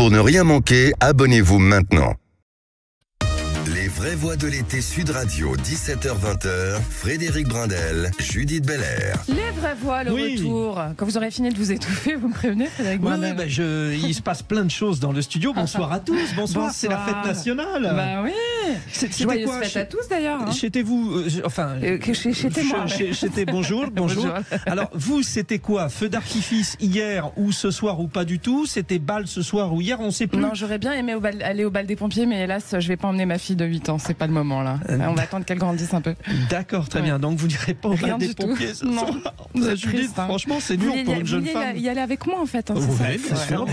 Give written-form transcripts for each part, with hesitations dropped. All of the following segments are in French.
Pour ne rien manquer, abonnez-vous maintenant. Les vraies voix de l'été Sud Radio, 17h-20h, Frédéric Brindel, Judith Belair. Les vraies voix, le retour. Quand vous aurez fini de vous étouffer, vous me prévenez, Frédéric Brindel. Il se passe plein de choses dans le studio. Bonsoir à tous. Bonsoir. C'est la fête nationale. Bah oui. Joyeuse fête à tous d'ailleurs. Hein. Chez vous, chez moi. Bonjour. Alors vous, c'était quoi? Feu d'artifice hier ou ce soir ou pas du tout? C'était bal ce soir ou hier? On sait plus. Non, j'aurais bien aimé aller au bal des pompiers, mais hélas, je vais pas emmener ma fille de 8 ans. C'est pas le moment là. On va attendre qu'elle grandisse un peu. D'accord, très bien. Donc vous n'irez pas au bal des pompiers ce soir. Judith, franchement, c'est dur pour une jeune femme. Y aller avec moi en fait. Oui, bien sûr.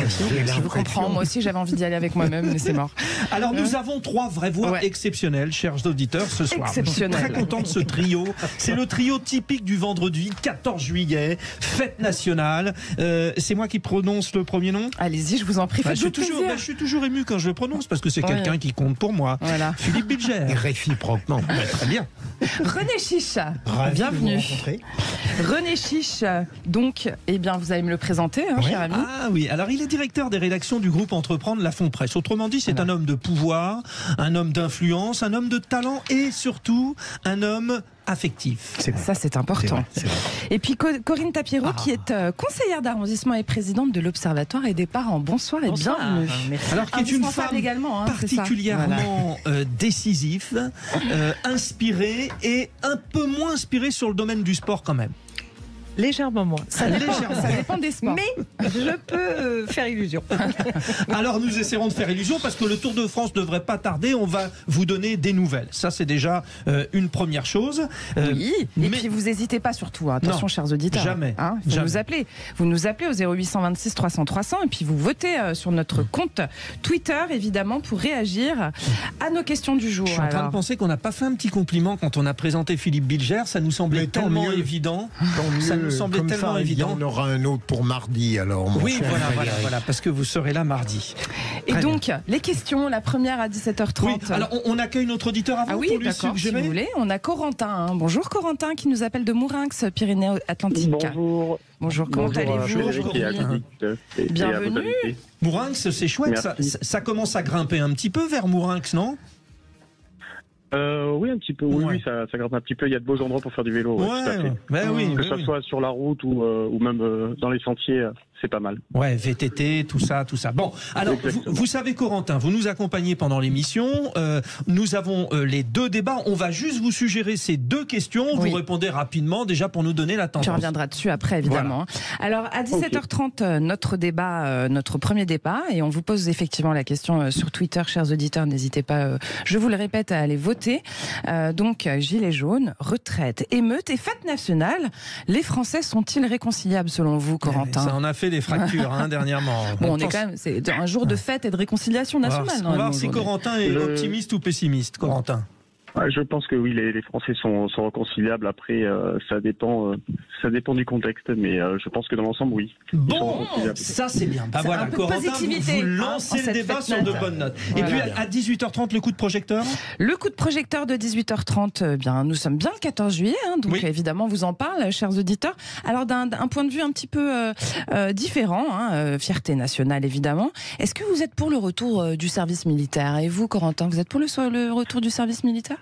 Je vous comprends. Moi aussi, j'avais envie d'y aller avec moi-même, mais c'est mort. Alors nous avons 3 vraies voix exceptionnelles, chers auditeurs, ce soir. Exceptionnelles. Très content de ce trio. C'est le trio typique du vendredi 14 juillet, fête nationale. C'est moi qui prononce le premier nom. Allez-y, je vous en prie. Je suis toujours ému quand je le prononce parce que c'est quelqu'un qui compte pour moi. Voilà. Philippe Bilger. Réciproquement. Très bien. René Chiche. Bienvenue. René Chiche, donc, vous allez me le présenter, cher ami. Ah oui, alors il est directeur des rédactions du groupe Entreprendre La Fond Presse. Autrement dit, c'est un homme de pouvoir, un homme d'influence, un homme de talent et surtout un homme affectif. Ça, c'est important. C'est vrai. Et puis Corinne Tapiero, qui est conseillère d'arrondissement et présidente de l'Observatoire et des parents. Bonsoir et bienvenue. Alors, qui est une femme également, particulièrement décisive, inspirée et un peu moins inspirée sur le domaine du sport quand même. Légèrement moins. Ça dépend des sports. Mais je peux faire illusion. Alors nous essaierons de faire illusion parce que le Tour de France ne devrait pas tarder. On va vous donner des nouvelles. Ça, c'est déjà une première chose. Oui. Et puis vous n'hésitez pas surtout. Attention, chers auditeurs. Jamais. Vous nous appelez au 0826 300 300 et puis vous votez sur notre compte Twitter, évidemment, pour réagir à nos questions du jour. Je suis en train de penser qu'on n'a pas fait un petit compliment quand on a présenté Philippe Bilger. Ça nous semblait tellement évident. Ça nous semblait tellement évident. Il y en aura un autre pour mardi, alors. Oui, voilà, parce que vous serez là mardi. Et donc, les questions, la première à 17h30. Oui, alors on accueille notre auditeur avant pour lui suggérer. Si vous voulez. On a Corentin. Bonjour Corentin, qui nous appelle de Mourinx, Pyrénées-Atlantiques. Bonjour, comment allez-vous? Bienvenue. Mourinx, c'est chouette. Ça commence à grimper un petit peu vers Mourinx, non? Oui, un petit peu. Oui, ça grimpe un petit peu. Il y a de beaux endroits pour faire du vélo. Tout à fait. Que ce soit sur la route ou même dans les sentiers, c'est pas mal. Ouais, VTT, tout ça. Bon, alors, vous savez, Corentin, vous nous accompagnez pendant l'émission. Nous avons les 2 débats. On va juste vous suggérer ces 2 questions. Vous répondez rapidement, déjà, pour nous donner la tendance. Tu reviendras dessus après, évidemment. Voilà. Alors, à 17h30, notre débat, notre premier débat, et on vous pose effectivement la question sur Twitter, chers auditeurs. N'hésitez pas, je vous le répète, à aller voter. Donc, gilets jaunes, retraite, émeute et fête nationale. Les Français sont-ils réconciliables selon vous, Corentin? Ça en a fait des fractures dernièrement. Bon, c'est un jour de fête et de réconciliation nationale. On va voir si Corentin est optimiste ou pessimiste. Corentin. Je pense que oui, les Français sont réconciliables. Après, ça dépend du contexte, mais je pense que dans l'ensemble, oui. Bon, ça c'est bien. Voilà, Corentin, vous lancez le débat sur de bonnes notes. Et puis à 18h30, le coup de projecteur. Le coup de projecteur de 18h30, nous sommes bien le 14 juillet, donc évidemment, vous en parle, chers auditeurs. Alors d'un point de vue un petit peu différent, fierté nationale évidemment. Est-ce que vous êtes pour le retour du service militaire? Et vous, Corentin, vous êtes pour le retour du service militaire?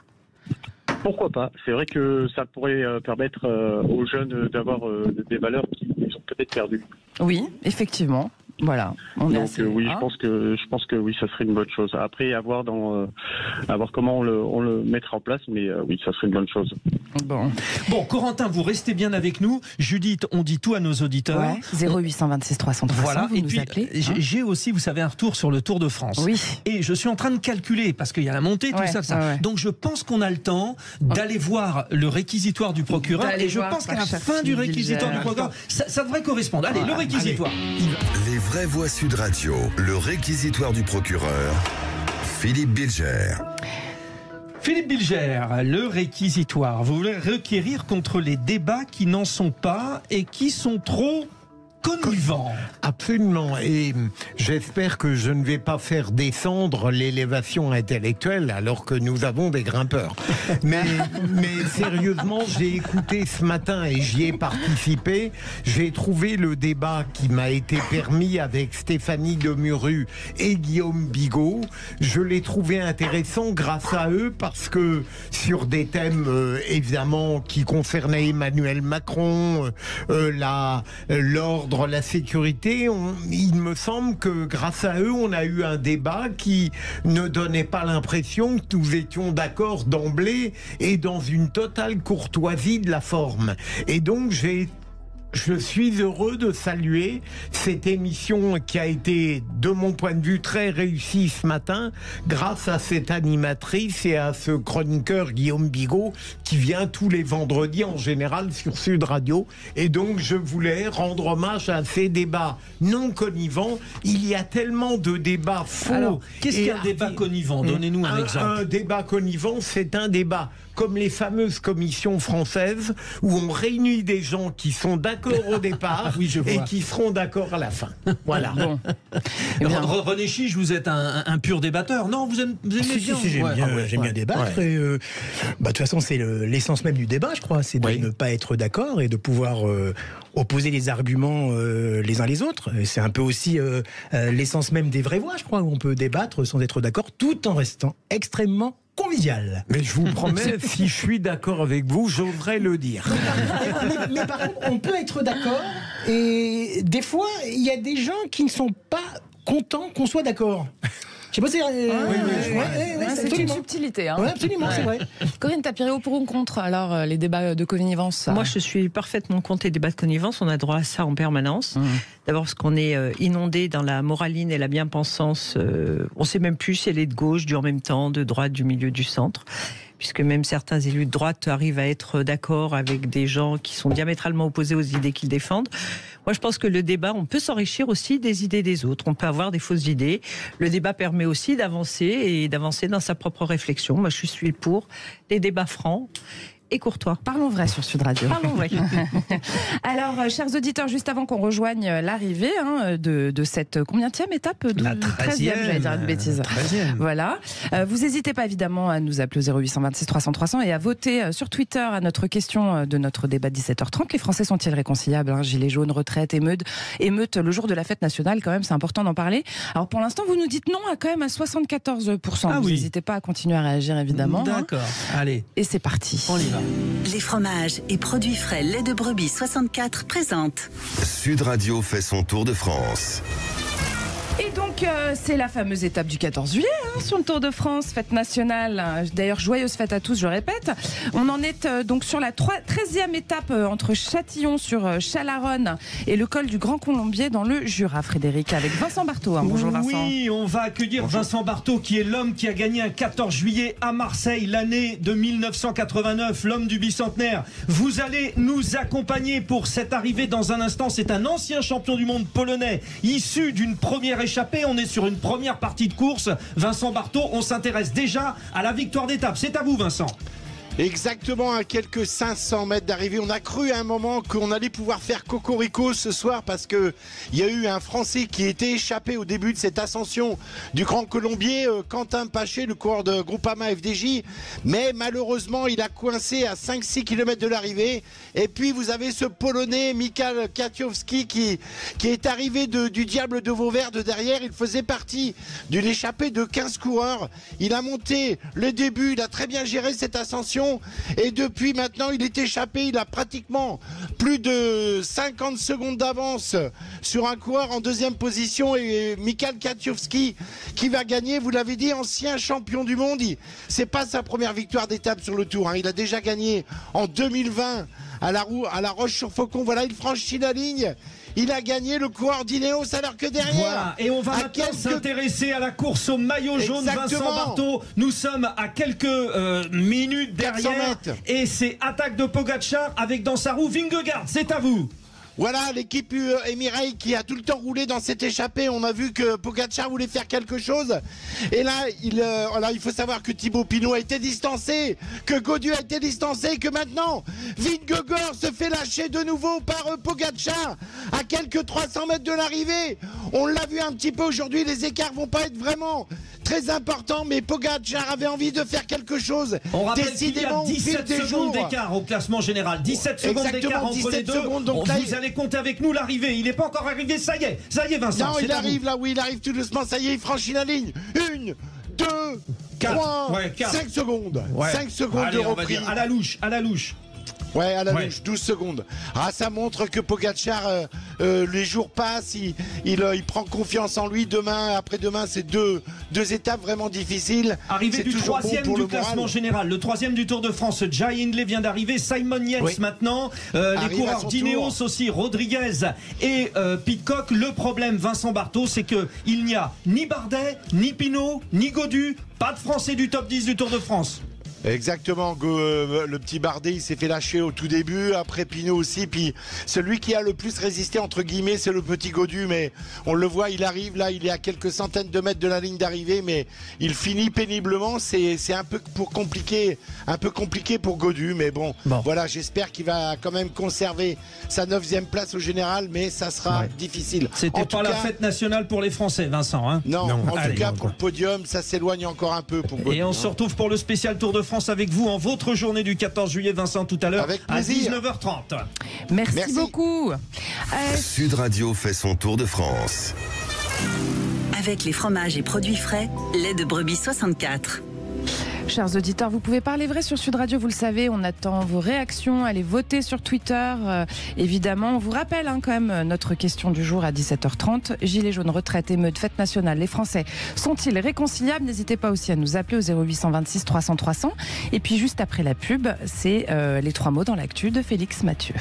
Pourquoi pas? C'est vrai que ça pourrait permettre aux jeunes d'avoir des valeurs qu'ils ont peut-être perdues. Oui, effectivement. Voilà. Donc je pense que oui, ça serait une bonne chose. Après, à voir comment on le mettra en place, mais oui, ça serait une bonne chose. Bon, Corentin, vous restez bien avec nous. Judith, on dit tout à nos auditeurs. 0826 300 300. Voilà. Vous et nous puis appelez. J'ai aussi, vous savez, un retour sur le Tour de France. Oui. Et je suis en train de calculer parce qu'il y a la montée, tout ça. Donc je pense qu'on a le temps d'aller voir le réquisitoire du procureur. Et je pense qu'à la fin du réquisitoire du procureur, ça devrait correspondre. Allez, le réquisitoire. Les vraies voix Sud Radio, le réquisitoire du procureur, Philippe Bilger. Philippe Bilger, le réquisitoire. Vous voulez requérir contre les débats qui n'en sont pas et qui sont trop connivant. Absolument. Et j'espère que je ne vais pas faire descendre l'élévation intellectuelle alors que nous avons des grimpeurs. Mais sérieusement, j'ai écouté ce matin et j'y ai participé. J'ai trouvé le débat qui m'a été permis avec Stéphanie Demuru et Guillaume Bigot. Je l'ai trouvé intéressant grâce à eux parce que sur des thèmes évidemment qui concernaient Emmanuel Macron, l'ordre, la sécurité, il me semble que grâce à eux, on a eu un débat qui ne donnait pas l'impression que nous étions d'accord d'emblée et dans une totale courtoisie de la forme. Et donc je suis heureux de saluer cette émission qui a été, de mon point de vue, très réussie ce matin grâce à cette animatrice et à ce chroniqueur Guillaume Bigot qui vient tous les vendredis en général sur Sud Radio. Et donc je voulais rendre hommage à ces débats non connivants. Il y a tellement de débats faux. Alors, qu'est-ce qu'un débat connivant? Donnez-nous un exemple. Un débat connivant, c'est un débat comme les fameuses commissions françaises où on réunit des gens qui sont d'accord au départ et qui seront d'accord à la fin. Voilà. Bon. René Chiche, vous êtes un pur débatteur. Non, vous aimez bien. J'aime bien débattre. Et, de toute façon, c'est l'essence même du débat, je crois. C'est de ne pas être d'accord et de pouvoir opposer les arguments les uns les autres. C'est un peu aussi l'essence même des vraies voix, je crois, où on peut débattre sans être d'accord tout en restant extrêmement convivial. Mais je vous promets, si je suis d'accord avec vous, j'oserais le dire. Mais par contre, on peut être d'accord et des fois, il y a des gens qui ne sont pas contents qu'on soit d'accord. Je sais pas si c'est une subtilité. Hein. Oui, absolument, c'est vrai. Corinne Tapiréo, pour ou contre alors les débats de connivence? Moi, je suis parfaitement contre les débats de connivence. On a droit à ça en permanence. D'abord, parce qu'on est inondé dans la moraline et la bien-pensance. On ne sait même plus si elle est de gauche, du en même temps, de droite, du milieu, du centre. Puisque même certains élus de droite arrivent à être d'accord avec des gens qui sont diamétralement opposés aux idées qu'ils défendent. Moi, je pense que le débat, on peut s'enrichir aussi des idées des autres. On peut avoir des fausses idées. Le débat permet aussi d'avancer et d'avancer dans sa propre réflexion. Moi, je suis pour les débats francs et courtois. Parlons vrai sur Sud Radio. Parlons vrai. Alors, chers auditeurs, juste avant qu'on rejoigne l'arrivée de cette combienième étape? La 13e, j'allais dire une bêtise. 13e. Voilà. Vous n'hésitez pas évidemment à nous appeler au 0826 300 300 et à voter sur Twitter à notre question de notre débat de 17h30. Les Français sont-ils réconciliables? Gilets jaunes, retraite, émeute le jour de la fête nationale, quand même, c'est important d'en parler. Alors, pour l'instant, vous nous dites non quand même à 74%. Vous n'hésitez pas à continuer à réagir, évidemment. D'accord. Allez. Et c'est parti. On y va. Les fromages et produits frais lait de brebis 64 présentent. Sud Radio fait son tour de France. Et donc, c'est la fameuse étape du 14 juillet sur le Tour de France, fête nationale. D'ailleurs, joyeuse fête à tous, je répète. On en est donc sur la 13e étape entre Châtillon sur Chalaronne et le col du Grand Colombier dans le Jura, Frédéric, avec Vincent Barthaud. Bonjour Vincent. Oui, on va accueillir Vincent Barthaud, qui est l'homme qui a gagné un 14 juillet à Marseille, l'année de 1989, l'homme du bicentenaire. Vous allez nous accompagner pour cette arrivée dans un instant. C'est un ancien champion du monde polonais, issu d'une première échappée. On est sur une première partie de course. Vincent Barthaud, on s'intéresse déjà à la victoire d'étape. C'est à vous, Vincent. Exactement, à quelques 500 mètres d'arrivée. On a cru à un moment qu'on allait pouvoir faire cocorico ce soir parce qu'il y a eu un Français qui était échappé au début de cette ascension du Grand Colombier, Quentin Paché, le coureur de Groupama FDJ. Mais malheureusement, il a coincé à 5-6 km de l'arrivée. Et puis vous avez ce Polonais, Michał Kwiatkowski, qui est arrivé du Diable de Vauvert de derrière. Il faisait partie d'une échappée de 15 coureurs. Il a monté le début, il a très bien géré cette ascension. Et depuis maintenant, il est échappé. Il a pratiquement plus de 50 secondes d'avance sur un coureur en deuxième position. Et Michał Kwiatkowski qui va gagner, vous l'avez dit, ancien champion du monde. C'est pas sa première victoire d'étape sur le Tour. Il a déjà gagné en 2020 à la Roche-sur-Faucon. Voilà, il franchit la ligne. Il a gagné le coureur d'Ineos alors que derrière. Voilà, et on va maintenant s'intéresser à la course au maillot jaune. Exactement. Vincent Barthaud, nous sommes à quelques minutes derrière. Et c'est attaque de Pogačar avec dans sa roue Vingegaard. C'est à vous. Voilà, l'équipe Emirates qui a tout le temps roulé dans cette échappée. On a vu que Pogačar voulait faire quelque chose. Et là, il faut savoir que Thibaut Pinot a été distancé, que Gaudu a été distancé, que maintenant, Vingegaard se fait lâcher de nouveau par Pogačar à quelques 300 mètres de l'arrivée. On l'a vu un petit peu aujourd'hui, les écarts vont pas être vraiment très importants, mais Pogačar avait envie de faire quelque chose. On rappelle qu'il y a 17 secondes d'écart au classement général. 17 secondes d'écart entre les deux. Donc là, vous allez compter avec nous l'arrivée. Il n'est pas encore arrivé, ça y est, Vincent. Non, il arrive là, oui, il arrive tout doucement, ça y est, il franchit la ligne. 1, 2, 3, 5 secondes. 5 secondes de reprise. À la louche. Ouais, à la louche, 12 secondes. Ah, ça montre que Pogačar, les jours passent, il prend confiance en lui. Demain, après-demain, c'est deux étapes vraiment difficiles. Arrivé du troisième du classement général, le troisième du Tour de France. Jai Hindley vient d'arriver, Simon Yates maintenant. Les coureurs d'Ineos aussi, Rodriguez et Pidcock. Le problème, Vincent Barthaud, c'est qu'il n'y a ni Bardet, ni Pinot, ni Gaudu, pas de Français du top 10 du Tour de France. Exactement, le petit Bardet il s'est fait lâcher au tout début, après Pinot aussi, puis celui qui a le plus résisté entre guillemets c'est le petit Gaudu, mais on le voit, il arrive là, il est à quelques centaines de mètres de la ligne d'arrivée, mais il finit péniblement, c'est un peu compliqué pour Gaudu, mais bon. Voilà, j'espère qu'il va quand même conserver sa 9e place au général, mais ça sera difficile. C'était pas la fête nationale pour les Français, Vincent, hein. Non, en tout cas pour le podium, ça s'éloigne encore un peu pour Gaudu. Et on se retrouve pour le spécial Tour de France avec vous en votre journée du 14 juillet, Vincent, tout à l'heure à 19h30. Merci beaucoup. Sud Radio fait son tour de France. Avec les fromages et produits frais, lait de brebis 64. Chers auditeurs, vous pouvez parler vrai sur Sud Radio, vous le savez, on attend vos réactions, allez voter sur Twitter, évidemment. On vous rappelle quand même notre question du jour à 17h30. Gilets jaunes, retraite, émeute, fête nationale, les Français sont-ils réconciliables? N'hésitez pas aussi à nous appeler au 0826 300 300. Et puis juste après la pub, c'est les 3 mots dans l'actu de Félix Mathieu.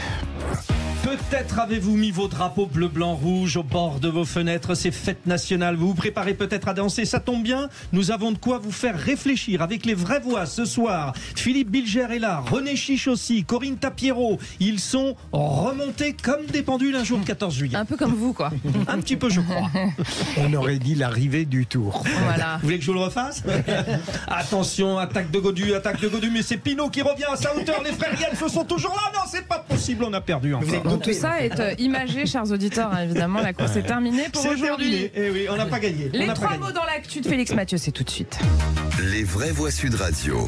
Peut-être avez-vous mis vos drapeaux bleu, blanc, rouge au bord de vos fenêtres. C'est fête nationale. Vous vous préparez peut-être à danser. Ça tombe bien. Nous avons de quoi vous faire réfléchir avec les vraies voix ce soir. Philippe Bilger est là. René Chiche aussi. Corinne Tapiero. Ils sont remontés comme des pendules un jour le 14 juillet. Un peu comme vous, quoi. Un petit peu, je crois. On aurait dit l'arrivée du Tour. Voilà. Vous voulez que je vous le refasse? Attention, attaque de Gaudu. Mais c'est Pinot qui revient à sa hauteur. Les frères Yann, se sont toujours là. Non, c'est pas possible. On a perdu encore. Donc tout ça est imagé, chers auditeurs, évidemment. La course est terminée pour aujourd'hui. Eh oui, on n'a pas gagné. Les 3 mots dans l'actu de Félix Mathieu, c'est tout de suite. Les vraies voix Sud Radio.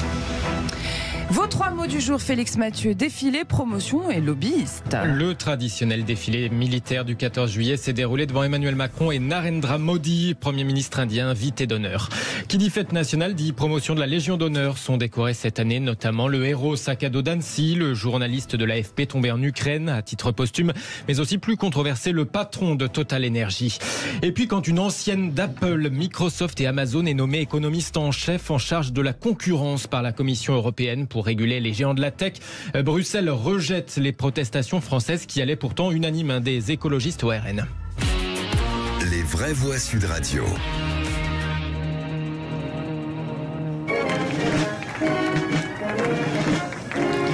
Vos 3 mots du jour, Félix Mathieu: défilé, promotion et lobbyiste. Le traditionnel défilé militaire du 14 juillet s'est déroulé devant Emmanuel Macron et Narendra Modi, Premier ministre indien, invité d'honneur. Qui dit fête nationale dit promotion de la Légion d'honneur. Sont décorés cette année notamment le héros sac à dos d'Annecy, le journaliste de l'AFP tombé en Ukraine à titre posthume, mais aussi plus controversé, le patron de Total Energy. Et puis quand une ancienne d'Apple, Microsoft et Amazon est nommée économiste en chef en charge de la concurrence par la Commission européenne pour réguler les géants de la tech, Bruxelles rejette les protestations françaises qui allaient pourtant unanimes des écologistes au RN. Les vraies voix Sud Radio.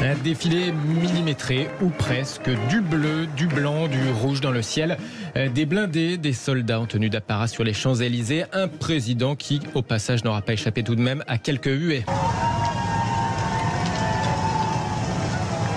Un défilé millimétré, ou presque, du bleu, du blanc, du rouge dans le ciel, des blindés, des soldats en tenue d'apparat sur les Champs-Élysées, un président qui, au passage, n'aura pas échappé tout de même à quelques huées.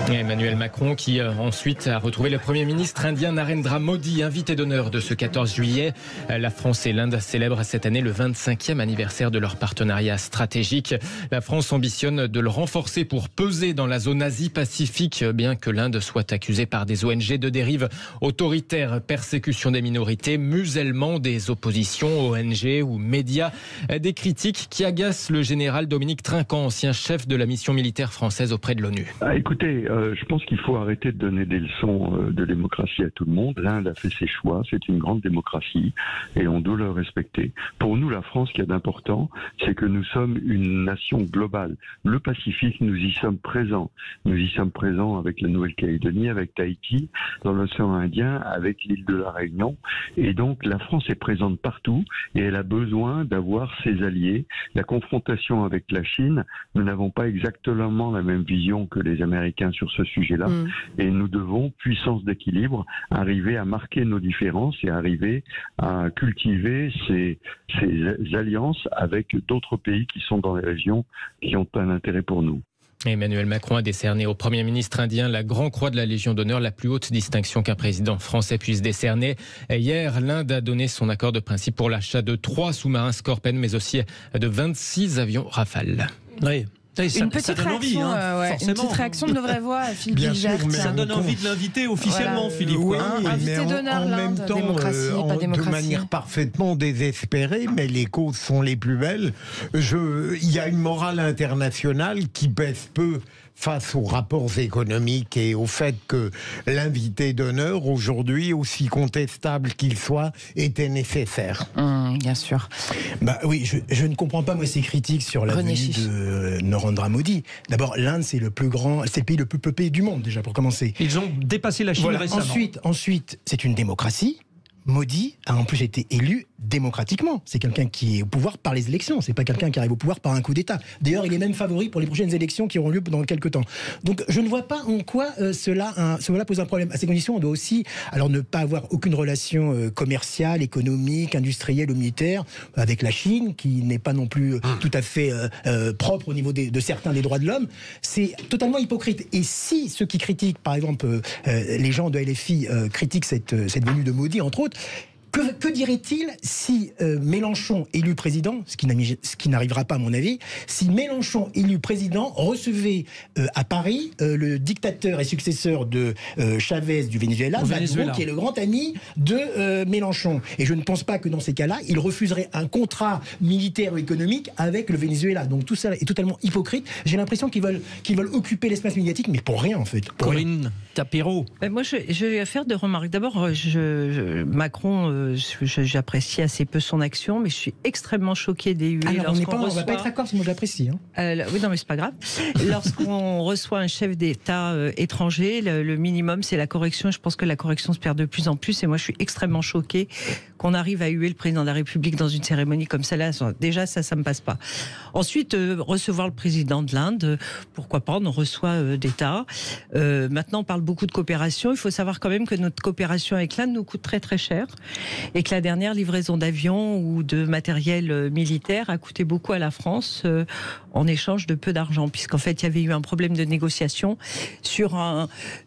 Emmanuel Macron qui ensuite a retrouvé le Premier ministre indien Narendra Modi, invité d'honneur de ce 14 juillet. La France et l'Inde célèbrent cette année le 25e anniversaire de leur partenariat stratégique. La France ambitionne de le renforcer pour peser dans la zone Asie-Pacifique, bien que l'Inde soit accusée par des ONG de dérive autoritaire, persécution des minorités, musellement des oppositions, ONG ou médias. Des critiques qui agacent le général Dominique Trinquant, ancien chef de la mission militaire française auprès de l'ONU. Écoutez, je pense qu'il faut arrêter de donner des leçons de démocratie à tout le monde. L'Inde a fait ses choix, c'est une grande démocratie et on doit le respecter. Pour nous, la France, ce qu'il y a d'important, c'est que nous sommes une nation globale. Le Pacifique, nous y sommes présents. Nous y sommes présents avec la Nouvelle-Calédonie, avec Tahiti, dans l'océan Indien, avec l'île de la Réunion. Et donc, la France est présente partout et elle a besoin d'avoir ses alliés. La confrontation avec la Chine, nous n'avons pas exactement la même vision que les Américains sur ce sujet-là. Et nous devons, puissance d'équilibre, arriver à marquer nos différences et arriver à cultiver ces alliances avec d'autres pays qui sont dans les régions qui ont un intérêt pour nous. Emmanuel Macron a décerné au Premier ministre indien la Grand Croix de la Légion d'honneur, la plus haute distinction qu'un président français puisse décerner. Hier, l'Inde a donné son accord de principe pour l'achat de 3 sous-marins Scorpène, mais aussi de 26 avions Rafale. Oui. Une petite réaction, une petite réaction de nos vraies voix, Philippe Bilger. Ça donne envie de l'inviter officiellement, Philippe. Oui, invité d'honneur, en même temps, de manière parfaitement désespérée, mais les causes sont les plus belles. Il y a une morale internationale qui pèse peu face aux rapports économiques et au fait que l'invité d'honneur, aujourd'hui, aussi contestable qu'il soit, était nécessaire. Bien sûr. Oui, je ne comprends pas, moi, ces critiques sur la venue de Narendra Modi. D'abord, l'Inde, c'est le pays le plus peuplé du monde, déjà, pour commencer. Ils ont dépassé la Chine récemment. Ensuite, c'est une démocratie. Modi a en plus été élu démocratiquement. C'est quelqu'un qui est au pouvoir par les élections. C'est pas quelqu'un qui arrive au pouvoir par un coup d'État. D'ailleurs, il est même favori pour les prochaines élections qui auront lieu dans quelques temps. Donc, je ne vois pas en quoi cela pose un problème. À ces conditions, on doit aussi, alors, ne pas avoir aucune relation commerciale, économique, industrielle ou militaire avec la Chine, qui n'est pas non plus tout à fait propre au niveau de certains des droits de l'homme. C'est totalement hypocrite. Et si ceux qui critiquent, par exemple, les gens de LFI critiquent cette venue de Modi, entre autres, que dirait-il si Mélenchon, élu président, ce qui n'arrivera pas à mon avis, si Mélenchon, élu président, recevait à Paris le dictateur et successeur de Chavez du Venezuela, Maduro, qui est le grand ami de Mélenchon. Et je ne pense pas que dans ces cas-là, il refuserait un contrat militaire ou économique avec le Venezuela. Donc tout ça est totalement hypocrite. J'ai l'impression qu'ils veulent occuper l'espace médiatique, mais pour rien en fait. Corinne Tapiro. Moi, je vais faire deux remarques. D'abord, Macron... j'apprécie assez peu son action, mais je suis extrêmement choquée des huées. On ne va pas être d'accord, parce que moi j'apprécie. Oui, non, mais c'est pas grave. Lorsqu'on reçoit un chef d'État étranger, le minimum, c'est la correction. Je pense que la correction se perd de plus en plus, et moi je suis extrêmement choquée qu'on arrive à huer le président de la République dans une cérémonie comme celle-là. Déjà, ça me passe pas. Ensuite, recevoir le président de l'Inde, pourquoi pas, on en reçoit d'État. Maintenant, on parle beaucoup de coopération. Il faut savoir quand même que notre coopération avec l'Inde nous coûte très très cher, et que la dernière livraison d'avions ou de matériel militaire a coûté beaucoup à la France en échange de peu d'argent, puisqu'en fait il y avait eu un problème de négociation sur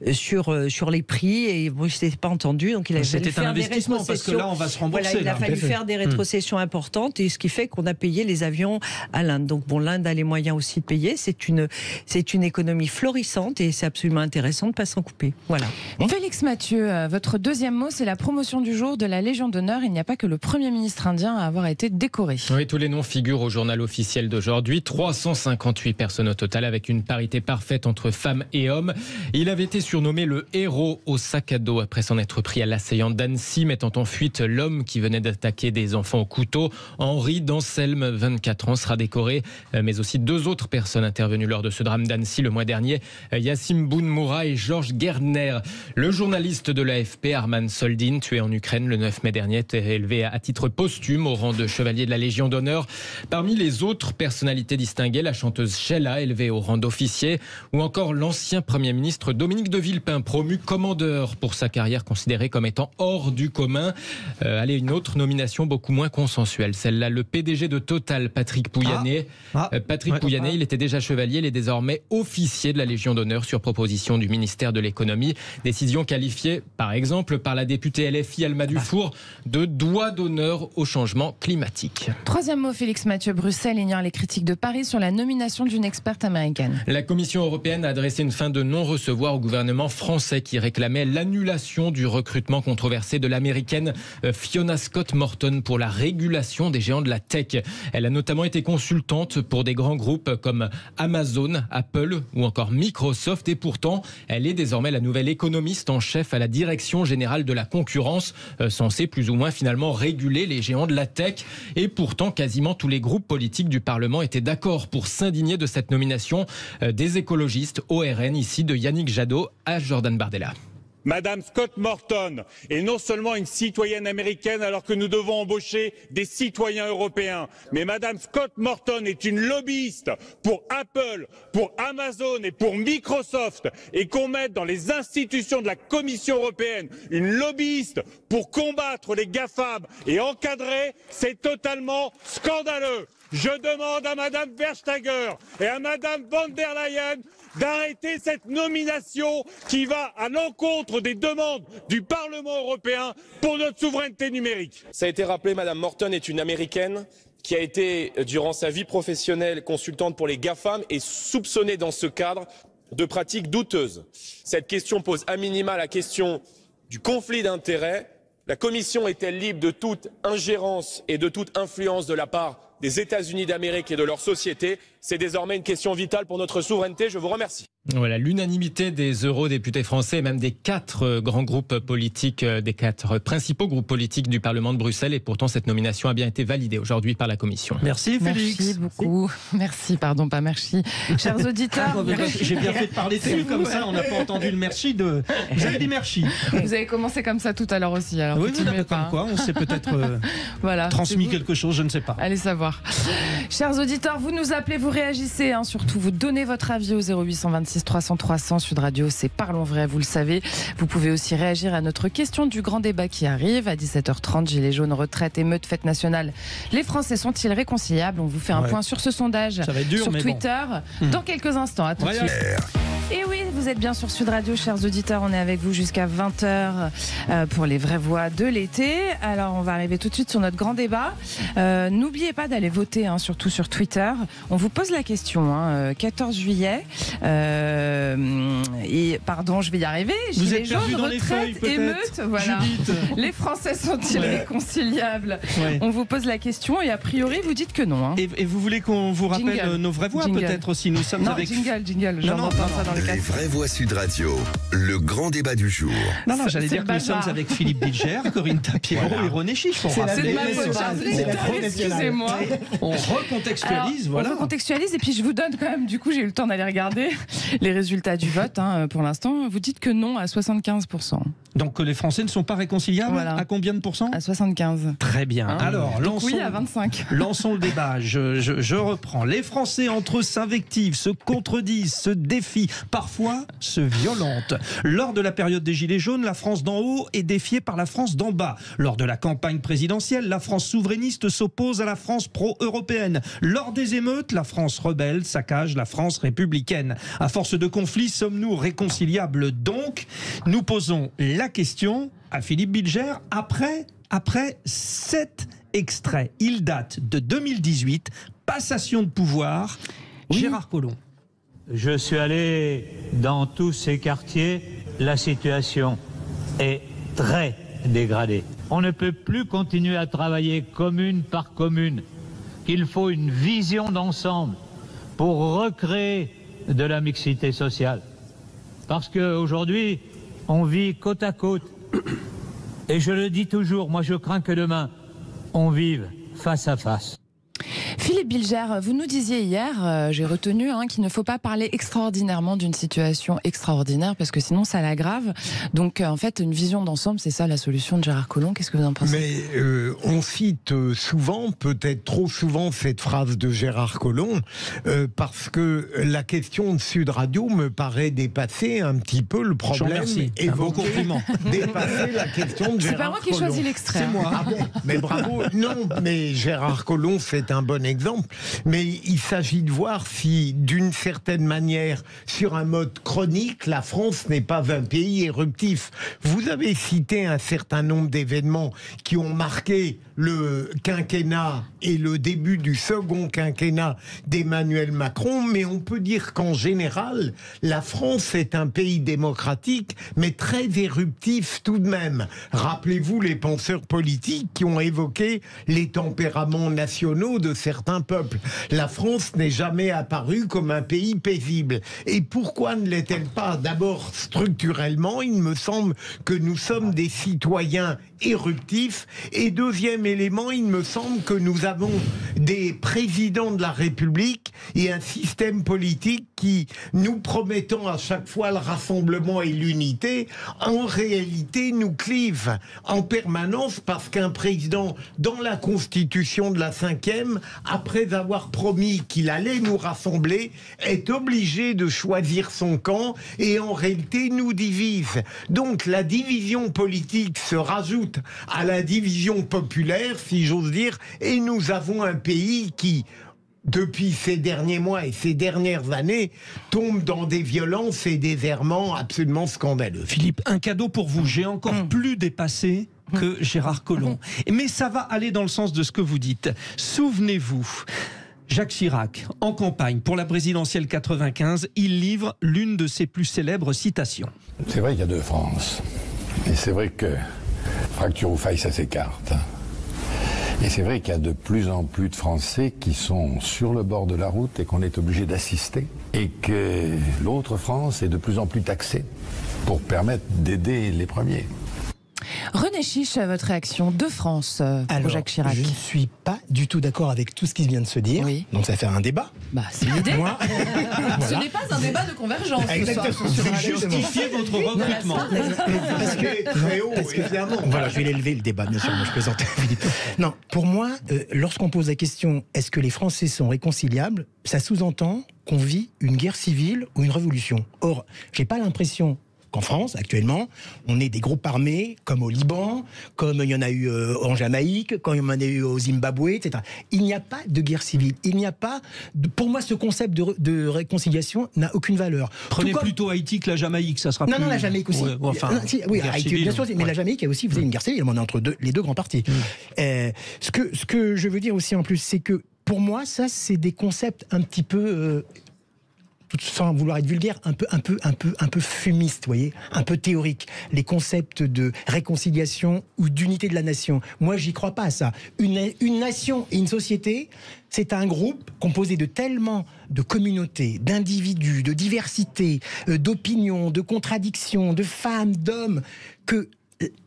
les prix, et bon, je n'étais pas entendu, donc il a fallu faire des rétrocessions. Parce que là on va se rembourser. Voilà, il a fallu faire des rétrocessions importantes, et ce qui fait qu'on a payé les avions à l'Inde. Donc bon, l'Inde a les moyens aussi de payer. C'est une économie florissante, et c'est absolument intéressant de ne pas s'en couper. Voilà. Félix Mathieu, votre deuxième mot, c'est la promotion du jour de la Légion d'honneur. Il n'y a pas que le Premier ministre indien à avoir été décoré. Oui, tous les noms figurent au journal officiel d'aujourd'hui. 358 personnes au total, avec une parité parfaite entre femmes et hommes. Il avait été surnommé le héros au sac à dos après s'en être pris à l'assaillant d'Annecy, mettant en fuite l'homme qui venait d'attaquer des enfants au couteau. Henri Danselme, 24 ans, sera décoré, mais aussi 2 autres personnes intervenues lors de ce drame d'Annecy le mois dernier, Yassim Bounmoura et Georges Gerdner. Le journaliste de l'AFP, Arman Soldin, tué en Ukraine le 9 mai dernier, était élevé à titre posthume au rang de chevalier de la Légion d'honneur. Parmi les autres personnalités distinguées, la chanteuse Sheila, élevée au rang d'officier, ou encore l'ancien Premier ministre Dominique de Villepin, promu commandeur pour sa carrière considérée comme étant hors du commun. Allez, une autre nomination beaucoup moins consensuelle, celle-là, le PDG de Total, Patrick Pouyanné. Patrick Pouyanné, il était déjà chevalier, il est désormais officier de la Légion d'honneur sur proposition du ministère de l'économie. Décision qualifiée, par exemple, par la députée LFI Alma Dufour de doigt d'honneur au changement climatique. Troisième mot, Félix Mathieu. Bruxelles ignore les critiques de Paris sur la nomination d'une experte américaine. La Commission européenne a adressé une fin de non-recevoir au gouvernement français qui réclamait l'annulation du recrutement controversé de l'américaine Fiona Scott Morton pour la régulation des géants de la tech. Elle a notamment été consultante pour des grands groupes comme Amazon, Apple ou encore Microsoft, et pourtant elle est désormais la nouvelle économiste en chef à la direction générale de la concurrence, censée plus ou moins finalement réguler les géants de la tech. Et pourtant quasiment tous les groupes politiques du Parlement étaient d'accord pour s'indigner de cette nomination, des écologistes au RN, ici de Yannick Jadot à Jordan Bardella. Madame Scott Morton est non seulement une citoyenne américaine alors que nous devons embaucher des citoyens européens, mais Madame Scott Morton est une lobbyiste pour Apple, pour Amazon et pour Microsoft, et qu'on mette dans les institutions de la Commission européenne une lobbyiste pour combattre les GAFAM et encadrer, c'est totalement scandaleux. Je demande à Madame Vestager et à Madame von der Leyen d'arrêter cette nomination qui va à l'encontre des demandes du Parlement européen pour notre souveraineté numérique. Ça a été rappelé, Madame Morton est une Américaine qui a été, durant sa vie professionnelle, consultante pour les GAFAM et soupçonnée dans ce cadre de pratiques douteuses. Cette question pose à minima la question du conflit d'intérêts. La Commission est-elle libre de toute ingérence et de toute influence de la part des États-Unis d'Amérique et de leur société? C'est désormais une question vitale pour notre souveraineté. Je vous remercie. Voilà, l'unanimité des eurodéputés français et même des 4 grands groupes politiques, des 4 principaux groupes politiques du Parlement de Bruxelles. Et pourtant, cette nomination a bien été validée aujourd'hui par la Commission. Merci Félix. Merci beaucoup. Merci, pardon, pas merci. Chers auditeurs. J'ai bien fait de parler dessus, comme ça on n'a pas entendu le merci de... Vous avez dit merci. Vous avez commencé comme ça tout à l'heure aussi. Alors oui, comme quoi, on s'est peut-être voilà, transmis quelque chose, je ne sais pas. Allez savoir. Chers auditeurs, vous nous appelez, vous réagissez, hein, surtout vous donnez votre avis au 0826 300 300. Sud Radio, c'est Parlons Vrai, vous le savez. Vous pouvez aussi réagir à notre question du grand débat qui arrive à 17h30. Gilets jaunes, retraite, émeute, fête nationale. Les Français sont-ils réconciliables? On vous fait un point sur ce sondage sur Twitter dans quelques instants. À tout de suite. Et oui, vous êtes bien sur Sud Radio, chers auditeurs. On est avec vous jusqu'à 20h pour les vraies voix de l'été. Alors, on va arriver tout de suite sur notre grand débat. N'oubliez pas d'aller voter, hein, surtout sur Twitter. On vous pose la question, 14 juillet. Et pardon, je vais y arriver. Gilets jaunes, retraite, émeute. Voilà. Les Français sont-ils réconciliables? On vous pose la question et a priori, vous dites que non. Hein. Et vous voulez qu'on vous rappelle nos vraies voix peut-être aussi? Nous sommes avec... Jingle. Non, les vraies voix Sud Radio, le grand débat du jour. Non, j'allais dire que nous sommes avec Philippe Bilger, Corinne Tapiero et René Chiche. C'est de ma faute, excusez-moi. On recontextualise, On recontextualise et puis je vous donne quand même, du coup j'ai eu le temps d'aller regarder les résultats du vote, hein, pour l'instant. Vous dites que non à 75%. Donc les Français ne sont pas réconciliables à combien de pourcents? À 75. Très bien. Hein, alors, lançons, oui, à 25. Lançons le débat. Je reprends. Les Français entre eux s'invectivent, se contredisent, se défient, parfois se violentent. Lors de la période des Gilets jaunes, la France d'en haut est défiée par la France d'en bas. Lors de la campagne présidentielle, la France souverainiste s'oppose à la France pro-européenne. Lors des émeutes, la France rebelle saccage la France républicaine. À force de conflits, sommes-nous réconciliables? Donc, nous posons la question à Philippe Bilger après 7 extraits. Il date de 2018, passation de pouvoir, Gérard Collomb. Je suis allé dans tous ces quartiers, la situation est très dégradée. On ne peut plus continuer à travailler commune par commune, qu'il faut une vision d'ensemble pour recréer de la mixité sociale. Parce qu'aujourd'hui, on vit côte à côte. Et je le dis toujours, moi je crains que demain, on vive face à face. Philippe Bilger, vous nous disiez hier, j'ai retenu, qu'il ne faut pas parler extraordinairement d'une situation extraordinaire parce que sinon ça l'aggrave. Donc en fait, une vision d'ensemble, c'est ça la solution de Gérard Collomb. Qu'est-ce que vous en pensez? Mais on cite souvent, peut-être trop souvent, cette phrase de Gérard Collomb parce que la question de Sud Radio me paraît dépasser un petit peu le problème. Et un beau compliment. Dépasser la question de Gérard Collomb. C'est pas moi qui ai choisi l'extrait. C'est moi. Ah bon, mais bravo. Non, mais Gérard Collomb, c'est un bon exemple, mais il s'agit de voir si, d'une certaine manière, sur un mode chronique, la France n'est pas un pays éruptif. Vous avez cité un certain nombre d'événements qui ont marqué le quinquennat et le début du second quinquennat d'Emmanuel Macron, mais on peut dire qu'en général, la France est un pays démocratique, mais très éruptif tout de même. Rappelez-vous les penseurs politiques qui ont évoqué les tempéraments nationaux de certains certains peuples. La France n'est jamais apparue comme un pays paisible. Et pourquoi ne l'est-elle pas? D'abord, structurellement, il me semble que nous sommes des citoyens éruptifs. Et deuxième élément, il me semble que nous avons des présidents de la République et un système politique qui, nous promettant à chaque fois le rassemblement et l'unité, en réalité nous clivent en permanence, parce qu'un président, dans la Constitution de la 5e, après avoir promis qu'il allait nous rassembler, est obligé de choisir son camp et en réalité nous divise. Donc la division politique se rajoute à la division populaire, si j'ose dire, et nous avons un pays qui, depuis ces derniers mois et ces dernières années, tombe dans des violences et des errements absolument scandaleux. Philippe, un cadeau pour vous. J'ai encore plus dépassé que Gérard Collomb. Mais ça va aller dans le sens de ce que vous dites. Souvenez-vous, Jacques Chirac, en campagne pour la présidentielle 95, il livre l'une de ses plus célèbres citations. C'est vrai qu'il y a deux France. Et c'est vrai que fracture ou faille, ça s'écarte. Et c'est vrai qu'il y a de plus en plus de Français qui sont sur le bord de la route et qu'on est obligé d'assister. Et que l'autre France est de plus en plus taxée pour permettre d'aider les premiers. René Chiche, votre réaction de France pour Jacques Chirac? Je ne suis pas du tout d'accord avec tout ce qui vient de se dire. Oui. Donc ça va faire un débat. Bah, c'est l'idée. Moi, Ce n'est pas un débat de convergence. Exactement. Justifiez votre recrutement. Parce que évidemment, voilà, je vais l'élever le débat, bien sûr, moi je plaisante. Non, pour moi, lorsqu'on pose la question est-ce que les Français sont réconciliables, ça sous-entend qu'on vit une guerre civile ou une révolution. Or, j'ai pas l'impression qu'en France, actuellement, on ait des groupes armés, comme au Liban, comme il y en a eu en Jamaïque, comme il y en a eu au Zimbabwe, etc. Il n'y a pas de guerre civile. Il n'y a pas... Pour moi, ce concept de réconciliation n'a aucune valeur. Prenez plutôt Haïti que la Jamaïque, ça sera plus... Non, la Jamaïque aussi. Oui, Haïti, bien sûr, mais la Jamaïque a aussi une guerre civile, on est entre les deux grands partis. Ce que je veux dire aussi en plus, c'est que pour moi, ça, c'est des concepts un petit peu... sans vouloir être vulgaire, un peu fumiste, vous voyez, un peu théorique. Les concepts de réconciliation ou d'unité de la nation. Moi, j'y crois pas à ça. Une nation et une société, c'est un groupe composé de tellement de communautés, d'individus, de diversité, d'opinions, de contradictions, de femmes, d'hommes, que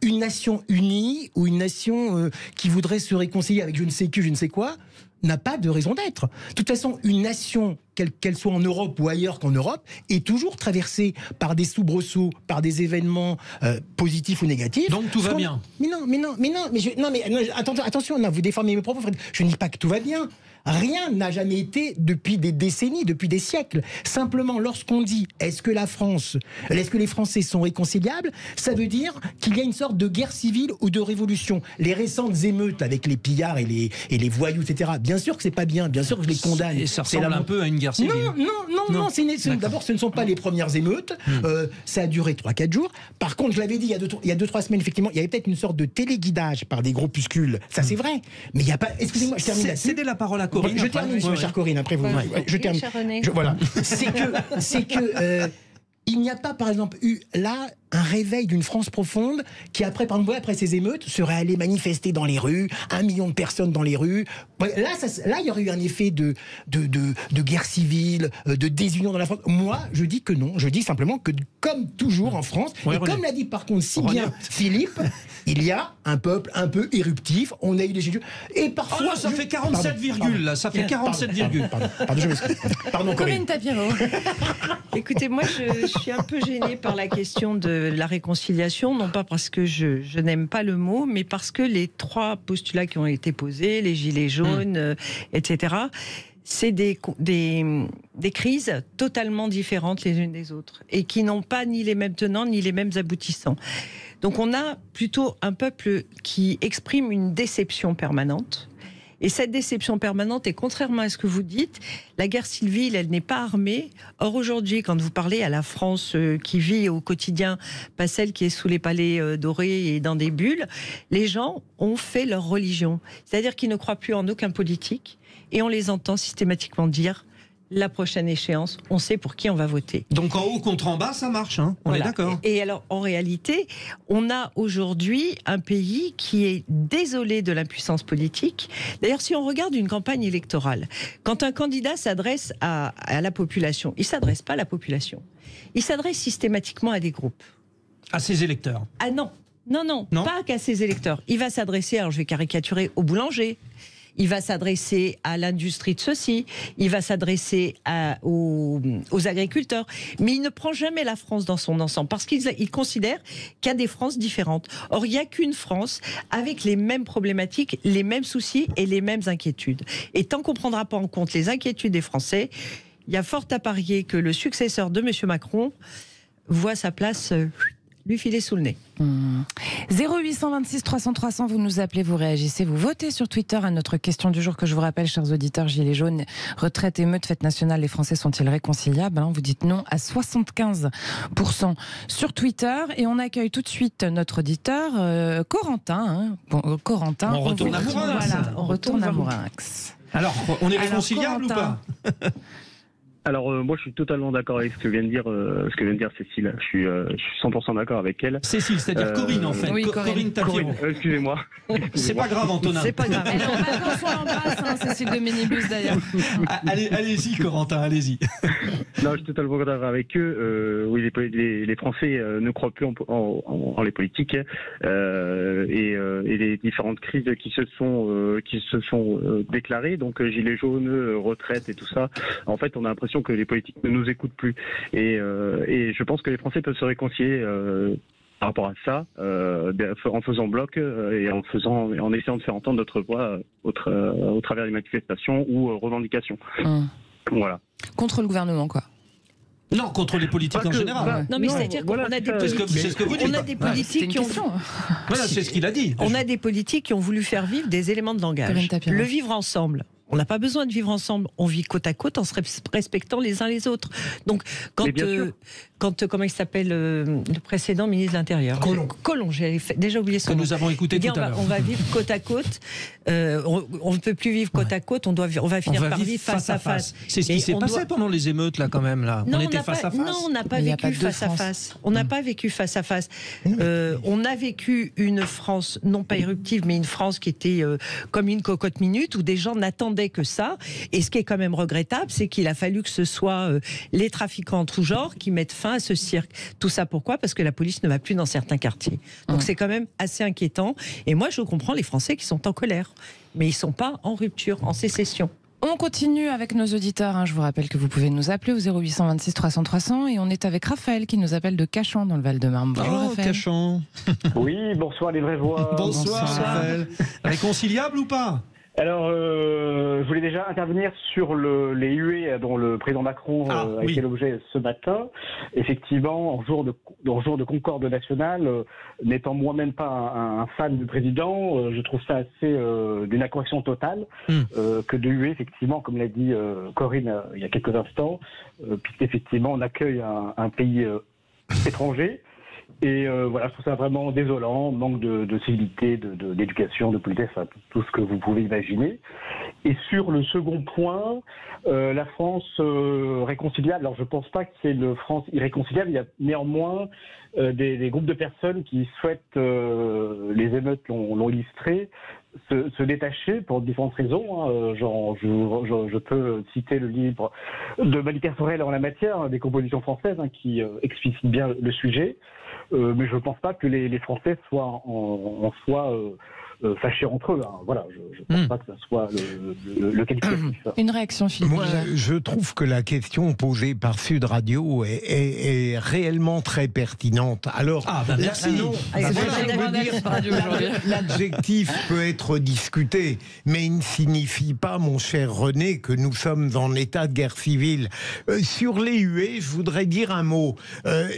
une nation unie ou une nation qui voudrait se réconcilier avec je ne sais qui, je ne sais quoi, n'a pas de raison d'être. De toute façon, une nation, qu'elle soit en Europe ou ailleurs qu'en Europe, est toujours traversée par des soubresauts, par des événements positifs ou négatifs. Donc tout va bien. Attention, vous déformez mes propos. Je ne dis pas que tout va bien. Rien n'a jamais été depuis des décennies, depuis des siècles. Simplement, lorsqu'on dit est-ce que les Français sont réconciliables, ça veut dire qu'il y a une sorte de guerre civile ou de révolution. Les récentes émeutes avec les pillards et les voyous, etc. Bien sûr que c'est pas bien, bien sûr que je les condamne. Et ça ressemble un peu à une guerre civile. Non. D'abord, ce ne sont pas les premières émeutes. Ça a duré 3-4 jours. Par contre, je l'avais dit il y a 2-3 semaines, effectivement, il y avait peut-être une sorte de téléguidage par des groupuscules. Ça, c'est vrai. Mais il n'y a pas... Excusez-moi, je termine là-dessus. Cédez la parole à Corinne. Je termine, ma chère Corinne, après vous. Je termine. Voilà. C'est que il n'y a pas, par exemple, eu là un réveil d'une France profonde qui, après ces émeutes, serait allé manifester dans les rues, 1 million de personnes dans les rues. Là, il y aurait eu un effet de guerre civile, de désunion dans la France. Moi, je dis que non. Je dis simplement que, comme toujours en France, et comme l'a dit par contre si bien Philippe, il y a un peuple un peu éruptif. On a eu des Jésus. Et parfois... ça fait 47 virgules, là. Ça fait 47 virgules. Pardon, je m'excuse. Pardon, Corinne Tapiro. Écoutez, moi, je suis un peu gênée par la question de la réconciliation, non pas parce que je n'aime pas le mot, mais parce que les 3 postulats qui ont été posés, les gilets jaunes, etc., c'est des crises totalement différentes les unes des autres et qui n'ont pas ni les mêmes tenants ni les mêmes aboutissants. Donc on a plutôt un peuple qui exprime une déception permanente. Et cette déception permanente, et contrairement à ce que vous dites, la guerre civile, elle n'est pas armée. Or aujourd'hui, quand vous parlez à la France qui vit au quotidien, pas celle qui est sous les palais dorés et dans des bulles, les gens ont fait leur religion. C'est-à-dire qu'ils ne croient plus en aucun politique, et on les entend systématiquement dire la prochaine échéance, on sait pour qui on va voter. Donc en haut contre en bas, ça marche, hein, on est d'accord. Et alors, en réalité, on a aujourd'hui un pays qui est désolé de l'impuissance politique. D'ailleurs, si on regarde une campagne électorale, quand un candidat s'adresse à la population, il ne s'adresse pas à la population. Il s'adresse systématiquement à des groupes. À ses électeurs. Ah non, pas qu'à ses électeurs. Il va s'adresser, alors je vais caricaturer, aux boulangers. Il va s'adresser à l'industrie de ceci, il va s'adresser aux agriculteurs. Mais il ne prend jamais la France dans son ensemble parce qu'il considère qu'il y a des Frances différentes. Or, il n'y a qu'une France avec les mêmes problématiques, les mêmes soucis et les mêmes inquiétudes. Et tant qu'on ne prendra pas en compte les inquiétudes des Français, il y a fort à parier que le successeur de M. Macron voit sa place lui filer sous le nez. 0826 300 300, vous nous appelez, vous réagissez, vous votez sur Twitter à notre question du jour que je vous rappelle, chers auditeurs, gilets jaunes, retraite, émeute, fête nationale, les Français sont-ils réconciliables? Vous dites non à 75% sur Twitter et on accueille tout de suite notre auditeur Corentin. Corentin, on retourne à Mourinx. Voilà, on retourne à Mourinx. Alors, on est réconciliable ou pas? Alors moi je suis totalement d'accord avec ce que vient de dire Cécile. Je suis 100% d'accord avec elle. Cécile, c'est-à-dire Corinne en fait. Oui, Corinne Tapiro. Excusez-moi. C'est pas grave, Antonin. C'est pas grave. Elle est en vacances, on l'embrasse, Cécile de Ménibus d'ailleurs. Allez-y, Corentin, allez-y. Non, je suis totalement d'accord avec eux. Oui, les Français ne croient plus en les politiques et les différentes crises qui se sont déclarées. Donc gilets jaunes, retraite et tout ça. En fait, on a l'impression que les politiques ne nous écoutent plus. Et je pense que les Français peuvent se réconcilier par rapport à ça, en faisant bloc et en essayant de faire entendre notre voix au travers des manifestations ou revendications. Voilà. Contre le gouvernement, quoi. Non, contre les politiques en général. Non, mais c'est-à-dire qu'on a des politiques qui ont... Voilà, c'est ce qu'il a dit. On a des politiques qui ont voulu faire vivre des éléments de langage. Le vivre ensemble. On n'a pas besoin de vivre ensemble. On vit côte à côte en se respectant les uns les autres. Donc, quand comment il s'appelle le précédent ministre de l'Intérieur, Collomb, j'ai déjà oublié son nom. Que nous avons écouté tout à l'heure. On va vivre côte à côte. On ne peut plus vivre côte à côte. On va finir par vivre face à face. C'est ce qui s'est passé pendant les émeutes là, quand même là. Non, on était face à face. Non, on n'a pas vécu face à face. On n'a pas vécu face à face. On a vécu une France non pas éruptive, mais une France qui était comme une cocotte minute où des gens n'attendaient que ça. Et ce qui est quand même regrettable, c'est qu'il a fallu que ce soit les trafiquants en tout genre qui mettent fin à ce cirque. Tout ça pourquoi? Parce que la police ne va plus dans certains quartiers. Donc c'est quand même assez inquiétant. Et moi, je comprends les Français qui sont en colère. Mais ils ne sont pas en rupture, en sécession. On continue avec nos auditeurs. Je vous rappelle que vous pouvez nous appeler au 0826 300 300 et on est avec Raphaël qui nous appelle de Cachan dans le Val-de-Marne. Bonjour Raphaël. Cachan. Oui, bonsoir les vraies voix. Bonsoir Raphaël. Réconciliable ou pas? Alors, je voulais déjà intervenir sur les huées dont le président Macron a été l'objet ce matin. Effectivement, en jour de concorde nationale, n'étant moi-même pas un fan du président, je trouve ça assez d'une incohérence totale que de huer, effectivement, comme l'a dit Corinne il y a quelques instants, puisqu'effectivement on accueille un pays étranger. Et voilà, je trouve ça vraiment désolant, manque de civilité, d'éducation, de politesse, enfin, tout ce que vous pouvez imaginer. Et sur le second point, la France réconciliable, alors je ne pense pas que c'est une France irréconciliable, il y a néanmoins des groupes de personnes qui souhaitent, les émeutes l'ont illustré, se détacher pour différentes raisons. Je peux citer le livre de Malika Sorel en la matière, des compositions françaises, qui explicite bien le sujet. Mais je ne pense pas que les Français soient en soi fâchés entre eux. Voilà, je ne pense pas que ce soit le qualificatif. Une réaction, Philippe. Moi, je trouve que la question posée par Sud Radio est réellement très pertinente. Alors, merci. L'adjectif peut être discuté, mais il ne signifie pas, mon cher René, que nous sommes en état de guerre civile. Sur les huées, je voudrais dire un mot.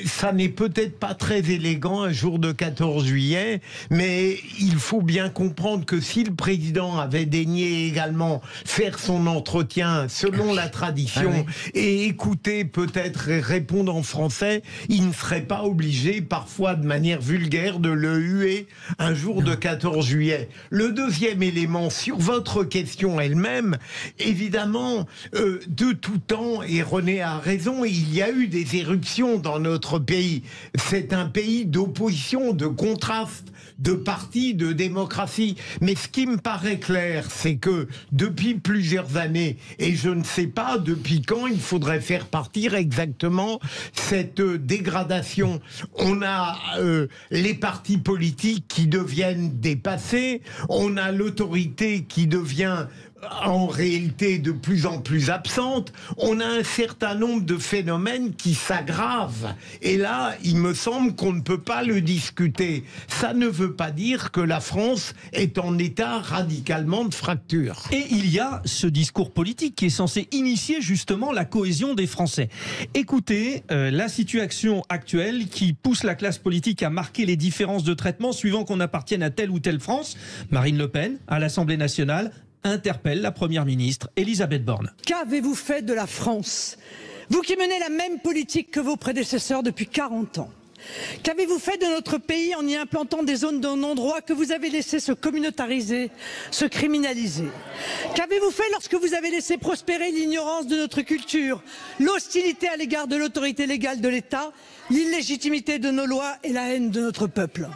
Ça n'est peut-être pas très élégant un jour de 14 juillet, mais il faut bien bien comprendre que si le président avait daigné également faire son entretien selon la tradition et écouter peut-être et répondre en français, il ne serait pas obligé parfois de manière vulgaire de le huer un jour de 14 juillet. Le deuxième élément sur votre question elle-même, évidemment, de tout temps, et René a raison, il y a eu des éruptions dans notre pays. C'est un pays d'opposition, de contraste, de parti, de démocratie. Mais ce qui me paraît clair, c'est que depuis plusieurs années, et je ne sais pas depuis quand il faudrait faire partir exactement cette dégradation. On a les partis politiques qui deviennent dépassés, on a l'autorité qui devient en réalité de plus en plus absente, on a un certain nombre de phénomènes qui s'aggravent. Et là, il me semble qu'on ne peut pas le discuter. Ça ne veut pas dire que la France est en état radicalement de fracture. Et il y a ce discours politique qui est censé initier justement la cohésion des Français. Écoutez la situation actuelle qui pousse la classe politique à marquer les différences de traitement suivant qu'on appartienne à telle ou telle France. Marine Le Pen, à l'Assemblée nationale, interpelle la Première ministre Elisabeth Borne. Qu'avez-vous fait de la France? Vous qui menez la même politique que vos prédécesseurs depuis 40 ans. Qu'avez-vous fait de notre pays en y implantant des zones de non-droit que vous avez laissé se communautariser, se criminaliser? Qu'avez-vous fait lorsque vous avez laissé prospérer l'ignorance de notre culture, l'hostilité à l'égard de l'autorité légale de l'État, l'illégitimité de nos lois et la haine de notre peuple?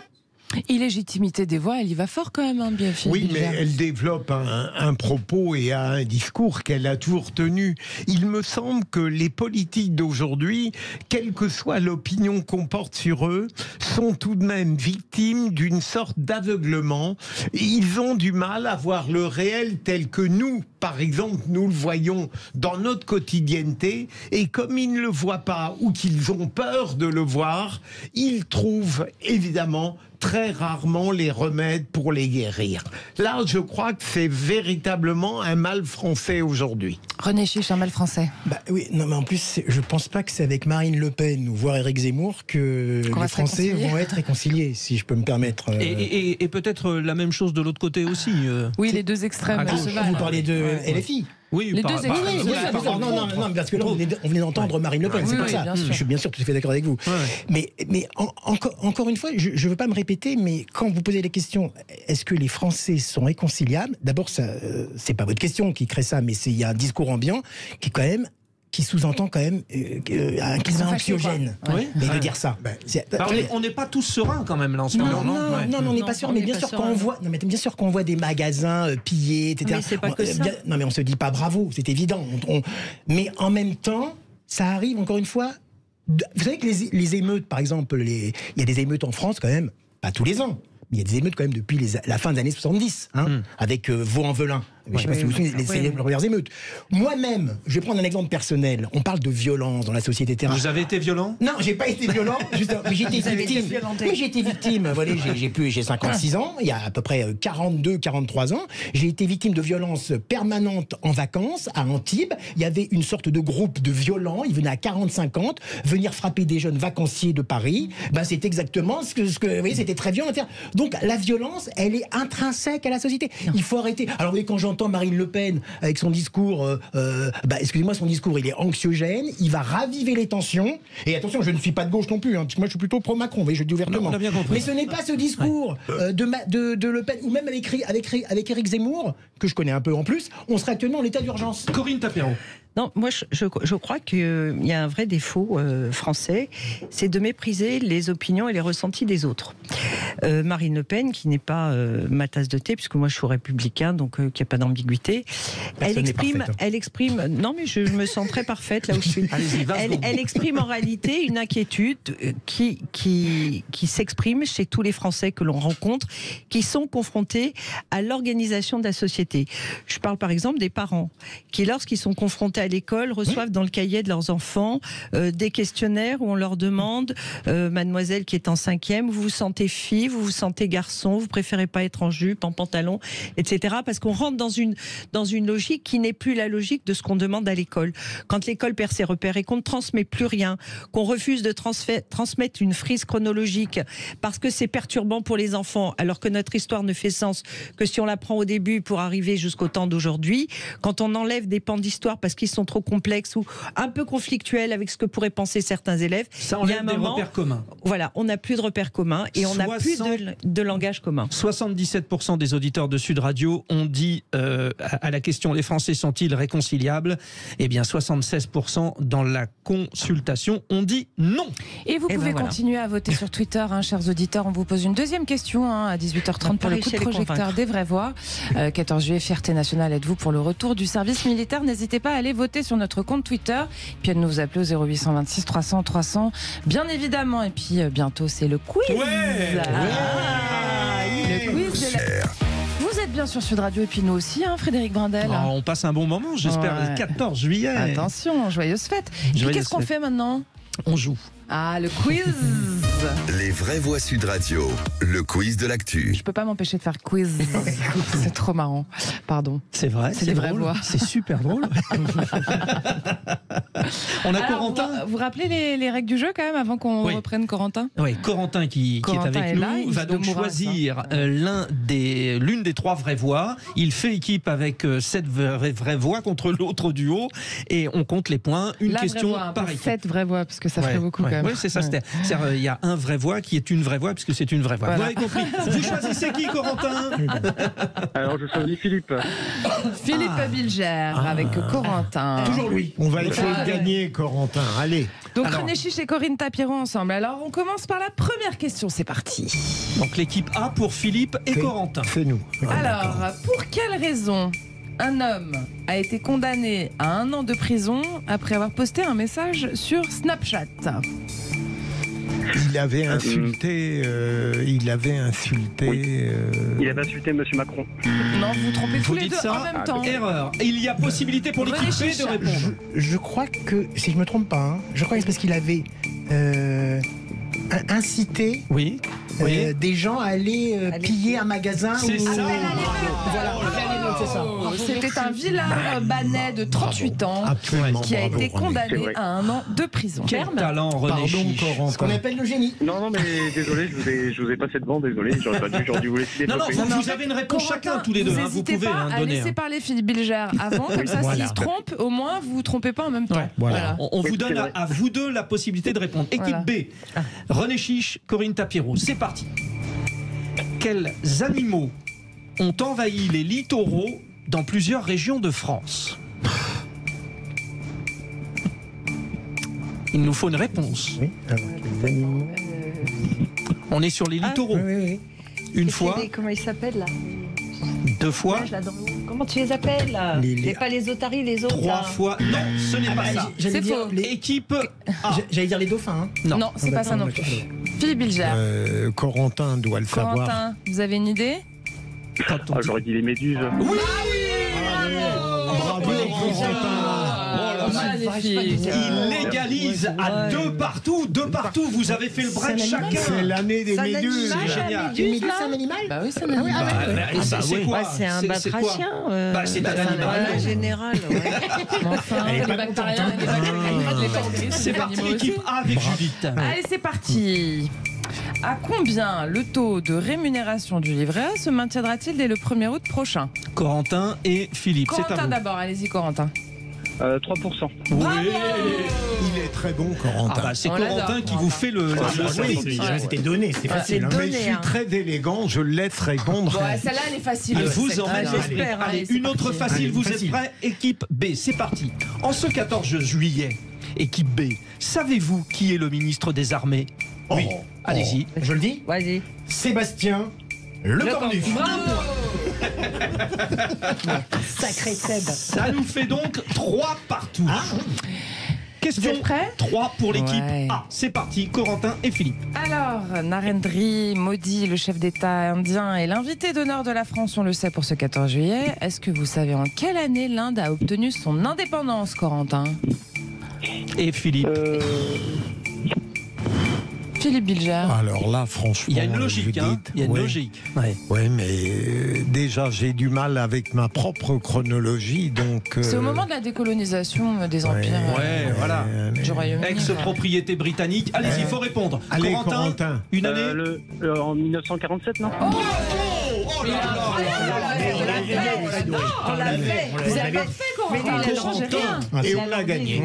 Illégitimité des voix, elle y va fort quand même, hein, bien sûr. Oui, mais elle développe un propos et un discours qu'elle a toujours tenu. Il me semble que les politiques d'aujourd'hui, quelle que soit l'opinion qu'on porte sur eux, sont tout de même victimes d'une sorte d'aveuglement. Ils ont du mal à voir le réel tel que nous, par exemple, nous le voyons dans notre quotidienneté, et comme ils ne le voient pas ou qu'ils ont peur de le voir, ils trouvent évidemment très rarement les remèdes pour les guérir. Là, je crois que c'est véritablement un mal français aujourd'hui. René Chiche, un mal français. Bah oui, non, mais en plus, je pense pas que c'est avec Marine Le Pen ou voire Éric Zemmour que les Français vont être réconciliés, si je peux me permettre. Et peut-être la même chose de l'autre côté aussi. Oui, les deux extrêmes. Vous parlez de LFI. Oui, les deux extrêmes. Non, parce que là, on venait d'entendre Marine Le Pen, c'est pour ça. Je suis bien sûr tout à fait d'accord avec vous. Mais encore une fois, je ne veux pas me répéter, mais quand vous posez la question, est-ce que les Français sont réconciliables? D'abord, c'est pas votre question qui crée ça, mais il y a un discours ambiant qui sous-entend quand même un climat anxiogène. Mais de dire ça. On n'est pas tous sereins quand même là en ce moment. Non, on n'est pas sûr. Mais bien sûr, quand on voit des magasins pillés, etc. Mais c'est pas que ça. Non, mais on se dit pas bravo, c'est évident. Mais en même temps, ça arrive encore une fois. Vous savez que les émeutes, par exemple, il y a des émeutes en France quand même, pas tous les ans. Il y a des émeutes quand même depuis la fin des années 70, avec Vaux-en-Velin. Je ne sais pas si vous vous souvenez, les premières émeutes. Moi-même, je vais prendre un exemple personnel. On parle de violence dans la société terrestre. Vous avez été violent? Non, j'ai pas été violent. Mais j'ai été victime. Oui, j'ai été victime. Voilà, j'ai 56 ans. Il y a à peu près 42-43 ans. J'ai été victime de violences permanentes en vacances à Antibes. Il y avait une sorte de groupe de violents. Ils venaient à 40-50 venir frapper des jeunes vacanciers de Paris. C'est exactement ce que vous voyez, c'était très violent. Donc la violence, elle est intrinsèque à la société. Il faut arrêter. Alors vous voyez, quand j'entends Marine Le Pen avec son discours, excusez-moi, son discours, il est anxiogène, il va raviver les tensions. Et attention, je ne suis pas de gauche non plus, parce que moi je suis plutôt pro-Macron, vous voyez, je le dis ouvertement. Mais ce n'est pas ce discours de Le Pen, ou même avec Éric Zemmour, que je connais un peu en plus, on serait actuellement en état d'urgence. Corinne Tapero. Non, moi je crois qu'il y a un vrai défaut français, c'est de mépriser les opinions et les ressentis des autres. Marine Le Pen, qui n'est pas ma tasse de thé, puisque moi je suis républicain, donc il n'y a pas d'ambiguïté, elle exprime, non mais je me sens très parfaite là où je suis. Elle exprime en réalité une inquiétude qui s'exprime chez tous les Français que l'on rencontre, qui sont confrontés à l'organisation de la société. Je parle par exemple des parents, qui lorsqu'ils sont confrontés à l'école reçoivent dans le cahier de leurs enfants des questionnaires où on leur demande, mademoiselle qui est en 5e, vous vous sentez fière, fille, vous vous sentez garçon, vous préférez pas être en jupe, en pantalon, etc. Parce qu'on rentre dans une logique qui n'est plus la logique de ce qu'on demande à l'école. Quand l'école perd ses repères et qu'on ne transmet plus rien, qu'on refuse de transmettre une frise chronologique parce que c'est perturbant pour les enfants, alors que notre histoire ne fait sens que si on la prend au début pour arriver jusqu'au temps d'aujourd'hui, quand on enlève des pans d'histoire parce qu'ils sont trop complexes ou un peu conflictuels avec ce que pourraient penser certains élèves, ça enlève des repères communs. Voilà, on n'a plus de repères communs et on n'a plus de langage commun. 77% des auditeurs de Sud Radio ont dit à la question « Les Français sont-ils réconciliables ?» Eh bien 76% dans la consultation ont dit non. Et vous pouvez continuer à voter sur Twitter, chers auditeurs. On vous pose une deuxième question à 18h30 pour le coup de projecteur des vraies voix. 14 juillet, fierté nationale, êtes-vous pour le retour du service militaire? N'hésitez pas à aller voter sur notre compte Twitter, puis à nous appeler au 0826 300 300, bien évidemment. Et puis bientôt, c'est le quiz. Le quiz de la... Vous êtes bien sur Sud Radio et puis nous aussi, Frédéric Brindel. On passe un bon moment, j'espère, le 14 juillet. Attention, joyeuse fête. Et qu'est-ce qu'on fait maintenant? On joue. Ah, le quiz. Les vraies voix Sud Radio, le quiz de l'actu. Je peux pas m'empêcher de faire quiz. C'est trop marrant. Pardon. C'est vrai, c'est les vraies voix. C'est super drôle. On a Corentin. Vous rappelez les règles du jeu quand même avant qu'on reprenne Corentin? Oui, Corentin qui est avec nous va donc choisir l'une des 3 vraies voix. Il fait équipe avec 7 vraies voix contre l'autre duo et on compte les points. Une question par équipe. 7 vraies voix parce que ça ferait beaucoup quand même. Oui, c'est ça. Il y a un vraie voix qui est une vraie voix puisque c'est une vraie voix. Voilà. Vous avez compris. Vous choisissez qui, Corentin? Alors je choisis Philippe. Philippe Bilger avec Corentin. Toujours lui. On va essayer de gagner, Corentin. Allez. Donc René Chiche et Corinne Tapiron ensemble. Alors on commence par la première question. C'est parti. Donc l'équipe A pour Philippe et Corentin. C'est nous. Alors, pour quelle raison un homme a été condamné à 1 an de prison après avoir posté un message sur Snapchat? Il avait insulté. Il avait insulté M. Macron. Non, vous trompez tous les deux ça, en même temps. Erreur. Il y a possibilité pour l'équipe B de répondre. Je crois que, si je me trompe pas, je crois que c'est parce qu'il avait incité des gens à aller piller un magasin. C'est ça. Voilà, c'est ça. C'était un vilain Banais de 38 ans qui a été condamné à 1 an de prison. Quel talent, René Chiche. Ce qu'on appelle le génie. Non, mais désolé, je vous ai passé devant, désolé. J'aurais dû vous laisser développer. Non, vous avez une réponse chacun, tous les deux. Vous pouvez donner. Laissez parler Philippe Bilger avant, comme ça, s'il se trompe, au moins, vous vous trompez pas en même temps. Voilà. On vous donne à vous deux la possibilité de répondre. Équipe B, René Chiche, Corinne Tapiron. C'est parti. Quels animaux ont envahi les littoraux dans plusieurs régions de France? Il nous faut une réponse. Oui, alors, les animaux. On est sur les littoraux. Oui. Une fois. Comment ils s'appellent là? 2 fois. Comment tu les appelles là? Pas les otaries, les autres. 3 fois. Non, ce n'est pas ça. C'est faux. Équipe A. J'allais dire les dauphins. Non, c'est pas ça non plus. Philippe Bilger. Corentin doit le savoir. Corentin, vous avez une idée? J'aurais dit les méduses. Oui. Bravo, Corentin. Magnifique. Il légalise à 2 partout. 2 partout. Vous avez fait le break chacun. C'est l'année des méduses. C'est génial. C'est un animal? Bah oui, c'est un animal. C'est quoi? C'est un batracien. C'est un animal. En général. Enfin, les bactériens, les bactéries. C'est parti, l'équipe A avec Judith. Allez, c'est parti. À combien le taux de rémunération du livret A se maintiendra-t-il dès le 1er août prochain? Corentin et Philippe. Corentin d'abord, allez-y Corentin. 3%. Oui. Il est très bon, Corentin. C'est Corentin qui vous fait le. C'était donné, c'est facile. Mais je suis très élégant, je le laisse répondre. Celle-là, elle est facile. Elle vous emmène, j'espère. Allez, une autre facile, vous êtes prêts? Équipe B, c'est parti. En ce 14 juillet, équipe B, savez-vous qui est le ministre des Armées? Oui. Allez-y. Je le dis? Vas-y. Sébastien Lecornu. Sacré Seb. Ça nous fait donc 3 partout. Question 3 pour l'équipe A. C'est parti, Corentin et Philippe. Alors, Narendra Modi, le chef d'État indien, est l'invité d'honneur de la France, on le sait, pour ce 14 juillet. Est-ce que vous savez en quelle année l'Inde a obtenu son indépendance, Corentin? Et Philippe. Philippe Bilger. Alors là, franchement... Il y a une logique, il y a une logique. Oui, mais déjà, j'ai du mal avec ma propre chronologie, donc... C'est au moment de la décolonisation des empires voilà. du Royaume-Uni. Ex-propriété britannique. Allez-y, il faut répondre. Allez, Corentin, une année en 1947, non? Oh là là, on l'a fait. Vous avez pas fait, Corentin. Mais il a changé rien. Et on l'a gagné.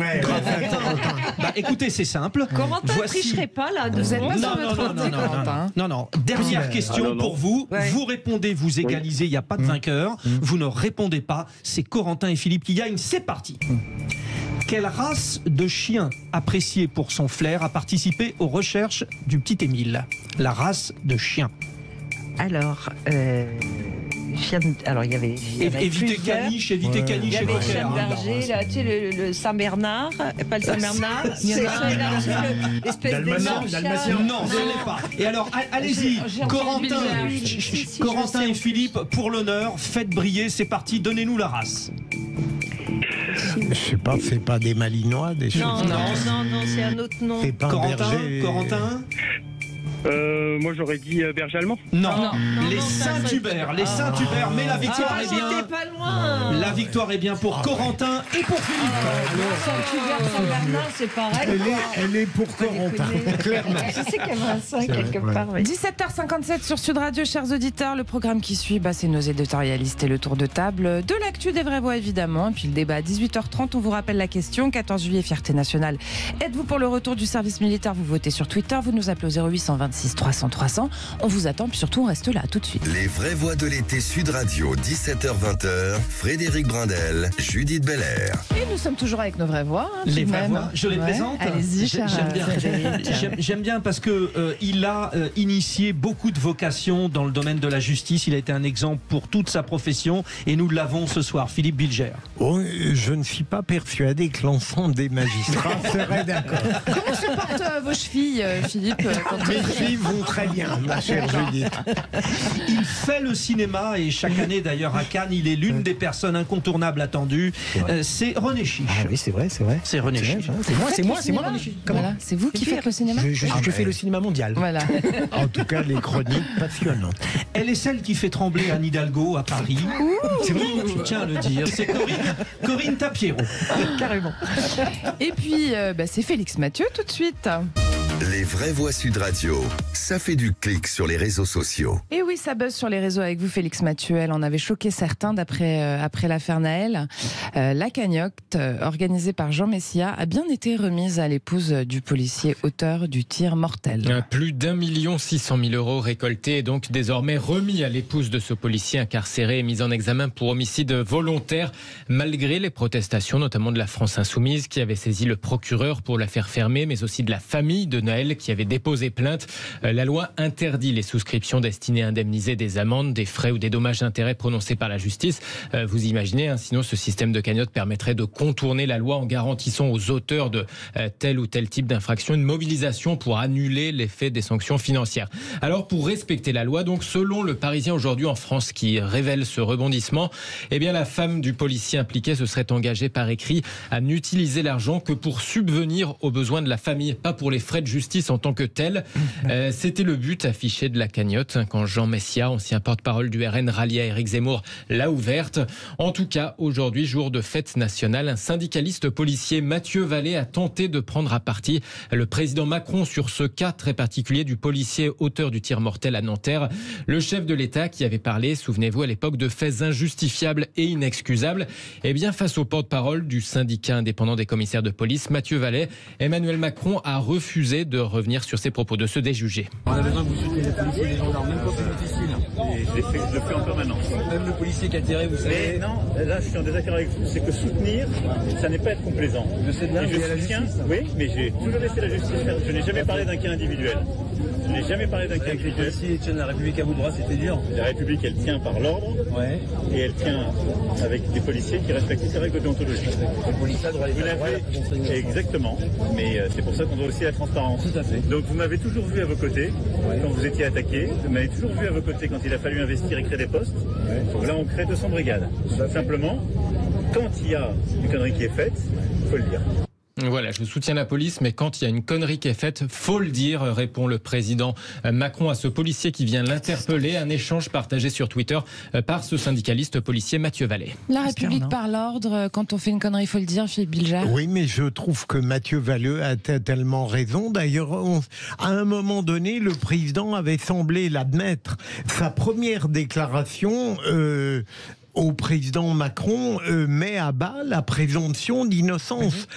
Bah, écoutez, c'est simple. Corentin ne tricherait pas là. Vous êtes pas sur votre Corentin. Non. Dernière question pour vous. Vous répondez, vous égalisez, il n'y a pas de vainqueur. Vous ne répondez pas. C'est Corentin et Philippe qui gagnent. C'est parti. Quelle race de chien appréciée pour son flair a participé aux recherches du petit Émile? La race de chien. Alors, alors il y avait évitez caniche et cocker. Il y avait le chien de berger, là, tu sais, le Saint-Bernard, pas le Saint-Bernard, c'est l'espèce Dalmatien. Non, ce n'est pas. Et alors, allez-y, Corentin et Philippe, pour l'honneur, faites briller, c'est parti, donnez-nous la race. Je sais pas, c'est pas des Malinois, des choses. Non, c'est un autre nom. C'est pas Corentin Moi j'aurais dit berger allemand. Non, les Saint-Hubert, mais la victoire est bien. C'était pas loin. La victoire est bien pour Corentin et pour Philippe. Saint-Hubert, Saint-Bernard, c'est pareil. Elle est pour Corentin, clairement. Je sais qu'il y avait un 5 quelque part. 17h57 sur Sud Radio, chers auditeurs. Le programme qui suit, c'est nos éditorialistes et le tour de table de l'actu des vraies voix, évidemment. Et puis le débat à 18h30, on vous rappelle la question. 14 juillet, fierté nationale. Êtes-vous pour le retour du service militaire? Vous votez sur Twitter, vous nous appelez au 0826 300 300. On vous attend, puis surtout on reste là tout de suite. Les vraies voix de l'été Sud Radio, 17h-20h, Frédéric Brindel, Judith Belair. Et nous sommes toujours avec nos vraies voix. Les vraies voix, je les présente. Allez-y, J'aime bien parce que il a initié beaucoup de vocations dans le domaine de la justice. Il a été un exemple pour toute sa profession et nous l'avons ce soir. Philippe Bilger. Oh, je ne suis pas persuadé que l'ensemble des magistrats seraient d'accord. Comment se portent vos chevilles, Philippe? Mes chevilles vont très bien, ma chère Judith. Il fait le cinéma et chaque année d'ailleurs à Cannes, il est l'une des personnes incontournables attendues. C'est René Chiche. Ah oui, c'est vrai. C'est René Chiche. C'est moi René Chiche. Voilà, c'est vous qui faites le cinéma? Je fais le cinéma mondial. Voilà. En tout cas, les chroniques passionnantes. Elle est celle qui fait trembler Anne Hidalgo à Paris. C'est vrai, je tiens à le dire. C'est Corinne Tapiero. Carrément. Et puis, c'est Félix Mathieu tout de suite. Les vraies voix Sud Radio, ça fait du clic sur les réseaux sociaux. Et oui, ça buzz sur les réseaux avec vous, Félix Mathieu. Elle en avait choqué certains après l'affaire Naël. La cagnotte, organisée par Jean Messia, a bien été remise à l'épouse du policier auteur du tir mortel. Plus d'1 600 000 € récoltés et donc désormais remis à l'épouse de ce policier incarcéré et mis en examen pour homicide volontaire, malgré les protestations notamment de la France Insoumise qui avait saisi le procureur pour la faire fermer, mais aussi de la famille de Naël qui avait déposé plainte. La loi interdit les souscriptions destinées à indemniser des amendes, des frais ou des dommages d'intérêt prononcés par la justice. Vous imaginez, sinon ce système de cagnotte permettrait de contourner la loi en garantissant aux auteurs de tel ou tel type d'infraction une mobilisation pour annuler l'effet des sanctions financières. Alors pour respecter la loi, donc selon le Parisien aujourd'hui en France qui révèle ce rebondissement, eh bien la femme du policier impliqué se serait engagée par écrit à n'utiliser l'argent que pour subvenir aux besoins de la famille, pas pour les frais de justice en tant que tel. C'était le but affiché de la cagnotte quand Jean Messia, ancien porte-parole du RN rallié à Éric Zemmour, l'a ouverte. En tout cas, aujourd'hui, jour de fête nationale, un syndicaliste policier, Mathieu Vallée, a tenté de prendre à partie le président Macron sur ce cas très particulier du policier auteur du tir mortel à Nanterre. Le chef de l'État qui avait parlé, souvenez-vous, à l'époque de faits injustifiables et inexcusables. Eh bien, face au porte-parole du syndicat indépendant des commissaires de police, Mathieu Vallée, Emmanuel Macron a refusé de revenir sur ses propos, de se déjuger. On a besoin que vous souteniez les policiers et les gendarmes, même quand c'est difficile. Et je le fais en permanence. Même le policier qui a tiré, vous savez. Mais non, là je suis en désaccord avec vous, c'est que soutenir, ça n'est pas être complaisant. Je sais bien, je soutiens, oui, mais j'ai toujours laissé la justice faire. Je n'ai jamais parlé d'un cas individuel. Je n'ai jamais parlé d'un cas individuel. Les policiers tiennent la République à bout de bras, c'était dur. La République, elle tient par l'ordre, et elle tient avec des policiers qui respectent toutes les règles de déontologie. Le policier doit les exactement, mais c'est pour ça qu'on doit aussi la transparence. Tout à fait. Donc vous m'avez toujours vu à vos côtés quand vous étiez attaqué, vous m'avez toujours vu à vos côtés quand il a fallu investir et créer des postes. Donc là on crée 200 brigades. Simplement, quand il y a une connerie qui est faite, il faut le dire. Voilà, je soutiens la police, mais quand il y a une connerie qui est faite, faut le dire, répond le président Macron à ce policier qui vient l'interpeller. Un échange partagé sur Twitter par ce syndicaliste policier Mathieu Vallée. La République par l'ordre, quand on fait une connerie, il faut le dire, Philippe Bilger. Oui, mais je trouve que Mathieu Vallée a tellement raison. D'ailleurs, à un moment donné, le président avait semblé l'admettre. Sa première déclaration au président Macron met à bas la présomption d'innocence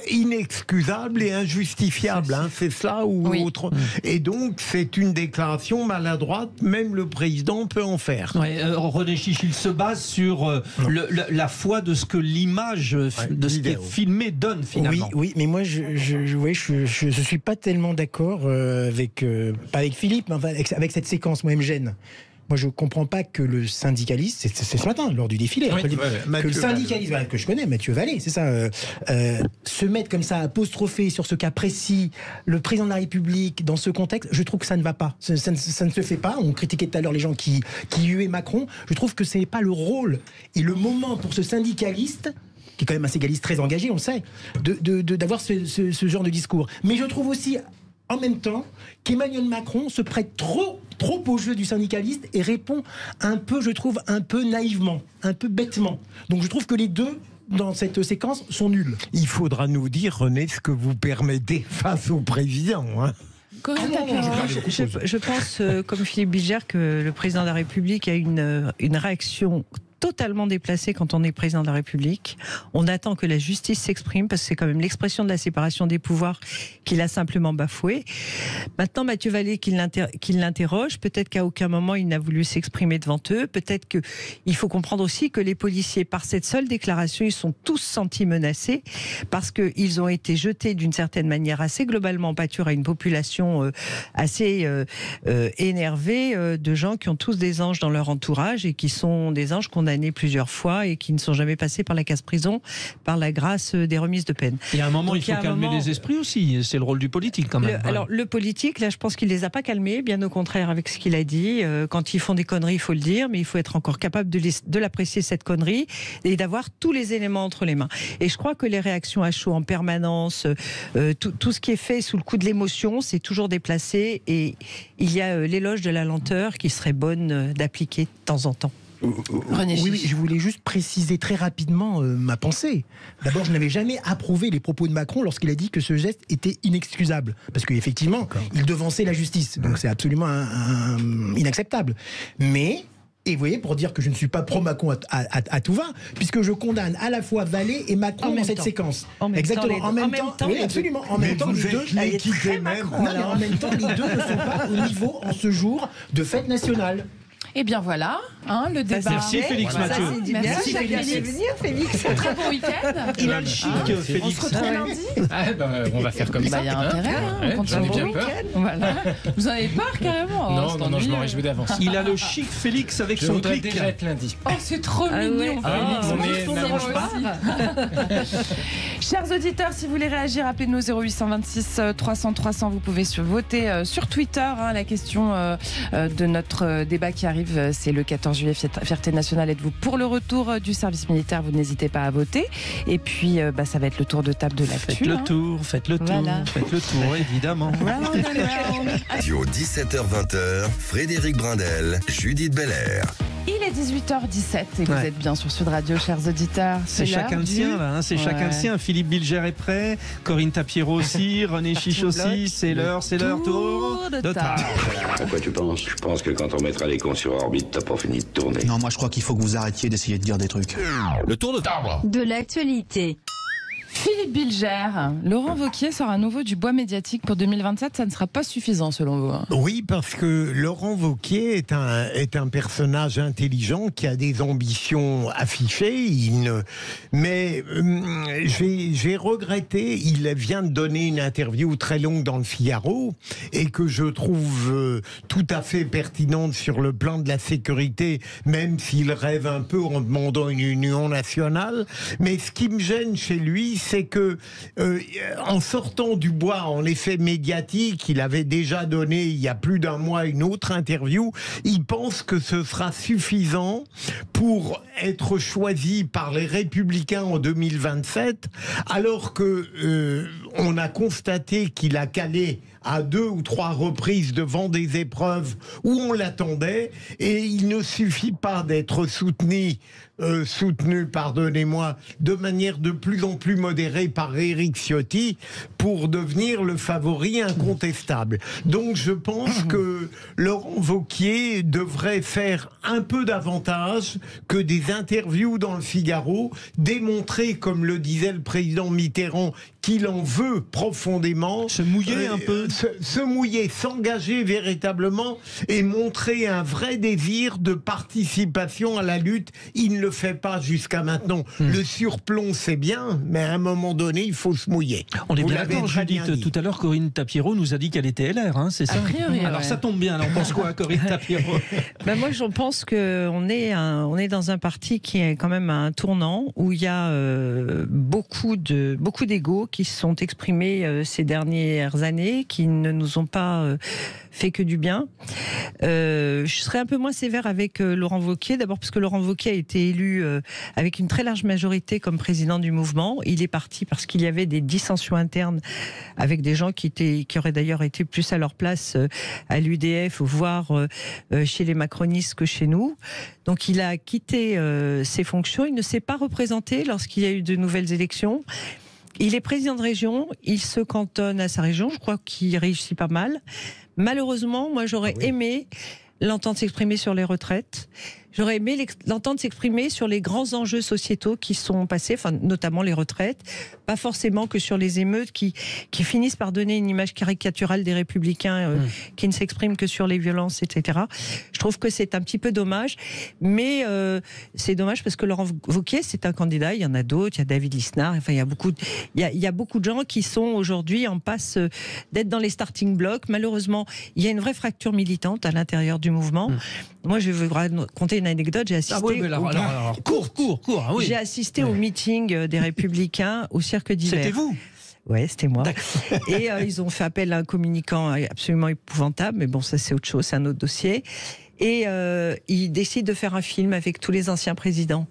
inexcusable et injustifiable. C'est cela ou autre. Et donc, c'est une déclaration maladroite. Même le président peut en faire. René Chiche, il se base sur la foi de ce que l'image de ce qui est filmé donne finalement. Oui, mais moi, je suis pas tellement d'accord pas avec Philippe, mais avec cette séquence. Moi, elle me gêne. Moi, je ne comprends pas que le syndicaliste, c'est ce matin, lors du défilé, que le syndicaliste, que je connais, Mathieu Vallée, c'est ça, se mettre comme ça, apostropher sur ce cas précis, le président de la République, dans ce contexte, je trouve que ça ne va pas. Ça ne se fait pas. On critiquait tout à l'heure les gens qui huaient Macron. Je trouve que ce n'est pas le rôle et le moment pour ce syndicaliste, qui est quand même un syndicaliste très engagé, on le sait, d'avoir ce genre de discours. Mais je trouve aussi, en même temps, qu'Emmanuel Macron se prête trop au jeu du syndicaliste et répond un peu, je trouve, un peu naïvement, un peu bêtement. Donc je trouve que les deux, dans cette séquence, sont nuls. Il faudra nous dire, René, ce que vous permettez face au président. Je pense, comme Philippe Bilger, que le président de la République a une réaction totalement déplacé quand on est président de la République. On attend que la justice s'exprime parce que c'est quand même l'expression de la séparation des pouvoirs qu'il a simplement bafoué. Maintenant, Mathieu Vallée qui l'interroge, peut-être qu'à aucun moment il n'a voulu s'exprimer devant eux, peut-être qu'il faut comprendre aussi que les policiers, par cette seule déclaration, ils sont tous sentis menacés parce qu'ils ont été jetés d'une certaine manière assez globalement en pâture à une population assez énervée de gens qui ont tous des anges dans leur entourage et qui sont des anges condamnés plusieurs fois et qui ne sont jamais passés par la casse-prison par la grâce des remises de peine. Et à un moment, il faut calmer les esprits aussi. C'est le rôle du politique quand même. Alors le politique, là, je pense qu'il les a pas calmés, bien au contraire avec ce qu'il a dit. Quand ils font des conneries, il faut le dire, mais il faut être encore capable de l'apprécier cette connerie et d'avoir tous les éléments entre les mains. Et je crois que les réactions à chaud en permanence, tout ce qui est fait sous le coup de l'émotion, c'est toujours déplacé et il y a l'éloge de la lenteur qui serait bonne d'appliquer de temps en temps. Oui, je voulais juste préciser très rapidement ma pensée. D'abord, je n'avais jamais approuvé les propos de Macron lorsqu'il a dit que ce geste était inexcusable. Parce qu'effectivement, il devançait la justice. Donc c'est absolument inacceptable. Mais... Et vous voyez, pour dire que je ne suis pas pro-Macron à tout va, puisque je condamne à la fois Vallée et Macron dans cette séquence. Exactement. En même temps, oui, absolument. En même temps, les deux, en même temps, les deux ne sont pas au niveau en ce jour de fête nationale. Et bien voilà, le débat. Merci Félix Mathieu. Merci Félix. Très bon week-end. Il a le chic, Félix. On se retrouve lundi. On va faire comme ça. Il y a intérêt. On continue bien peur. Voilà. Vous en avez peur carrément. Non, je m'en réjouis d'avance. Il a le chic Félix avec son clic. Déjà être lundi. Oh, c'est trop mignon. On n'arrange pas. Chers auditeurs, si vous voulez réagir, appelez-nous 0826 300 300. Vous pouvez voter sur Twitter. La question de notre débat qui arrive, c'est le 14 juillet, fierté nationale. Êtes-vous pour le retour du service militaire? Vous n'hésitez pas à voter. Et puis, ça va être le tour de table de l'actu. Faites le tour, évidemment. Radio 17h-20h, Frédéric Brindel, Judith Belair. Il est 18h17 et vous êtes bien sur Sud Radio, chers auditeurs. C'est chacun le sien, là. C'est chacun le sien. Philippe Bilger est prêt, Corinne Tapiero aussi, René Chiche aussi. C'est l'heure, tour de table. À quoi tu penses? Je pense que quand on mettra les cons sur orbite, t'as pas fini de tourner. Non, moi je crois qu'il faut que vous arrêtiez d'essayer de dire des trucs. Le tour de table. De l'actualité. Philippe Bilger, Laurent Wauquiez sort à nouveau du bois médiatique pour 2027, ça ne sera pas suffisant selon vous? Oui, parce que Laurent Wauquiez est un personnage intelligent qui a des ambitions affichées, mais j'ai regretté, il vient de donner une interview très longue dans le Figaro et que je trouve tout à fait pertinente sur le plan de la sécurité, même s'il rêve un peu en demandant une union nationale, mais ce qui me gêne chez lui, c'est que en sortant du bois, en effet médiatique, il avait déjà donné il y a plus d'un mois une autre interview, il pense que ce sera suffisant pour être choisi par les Républicains en 2027, alors que on a constaté qu'il a calé à 2 ou 3 reprises devant des épreuves où on l'attendait, et il ne suffit pas d'être soutenu, pardonnez-moi, de manière de plus en plus modérée par Éric Ciotti pour devenir le favori incontestable. Donc je pense que Laurent Wauquiez devrait faire un peu davantage que des interviews dans le Figaro, démontrer, comme le disait le président Mitterrand, qu'il en veut profondément. Se mouiller un peu. Se mouiller, s'engager véritablement et montrer un vrai désir de participation à la lutte. Il ne le fait pas jusqu'à maintenant. Le surplomb, c'est bien, mais à un moment donné, il faut se mouiller. On est bien d'accord, Judith. Tout à l'heure, Corinne Tapiero nous a dit qu'elle était LR, hein, c'est ça? A priori, alors ça tombe bien, alors on pense quoi, Corinne Tapiero? Moi, je pense qu'on est dans un parti qui est quand même à un tournant où il y a beaucoup d'égos qui se sont exprimés ces dernières années, qui ne nous ont pas fait que du bien. Je serais un peu moins sévère avec Laurent Wauquiez, d'abord parce que Laurent Wauquiez a été élu avec une très large majorité comme président du mouvement. Il est parti parce qu'il y avait des dissensions internes avec des gens qui auraient d'ailleurs été plus à leur place à l'UDF, voire chez les macronistes que chez nous. Donc il a quitté ses fonctions. Il ne s'est pas représenté lorsqu'il y a eu de nouvelles élections. Il est président de région, il se cantonne à sa région, je crois qu'il réussit pas mal. Malheureusement, moi j'aurais aimé l'entendre s'exprimer sur les retraites. J'aurais aimé l'entendre s'exprimer sur les grands enjeux sociétaux qui sont passés, enfin, notamment les retraites, pas forcément que sur les émeutes qui finissent par donner une image caricaturale des Républicains qui ne s'expriment que sur les violences, etc. Je trouve que c'est un petit peu dommage, mais c'est dommage parce que Laurent Wauquiez, c'est un candidat, il y en a d'autres, il y a David Lisnard, enfin, il y a beaucoup de gens qui sont aujourd'hui en passe d'être dans les starting blocks. Malheureusement, il y a une vraie fracture militante à l'intérieur du mouvement. Moi, je vais vous raconter une anecdote. J'ai assisté. Ah oui, mais alors, cours. Ah oui. J'ai assisté au meeting des Républicains au Cirque d'Hiver. C'était vous? Ouais, c'était moi. Et ils ont fait appel à un communicant absolument épouvantable, mais bon, ça c'est autre chose, c'est un autre dossier. Et ils décident de faire un film avec tous les anciens présidents.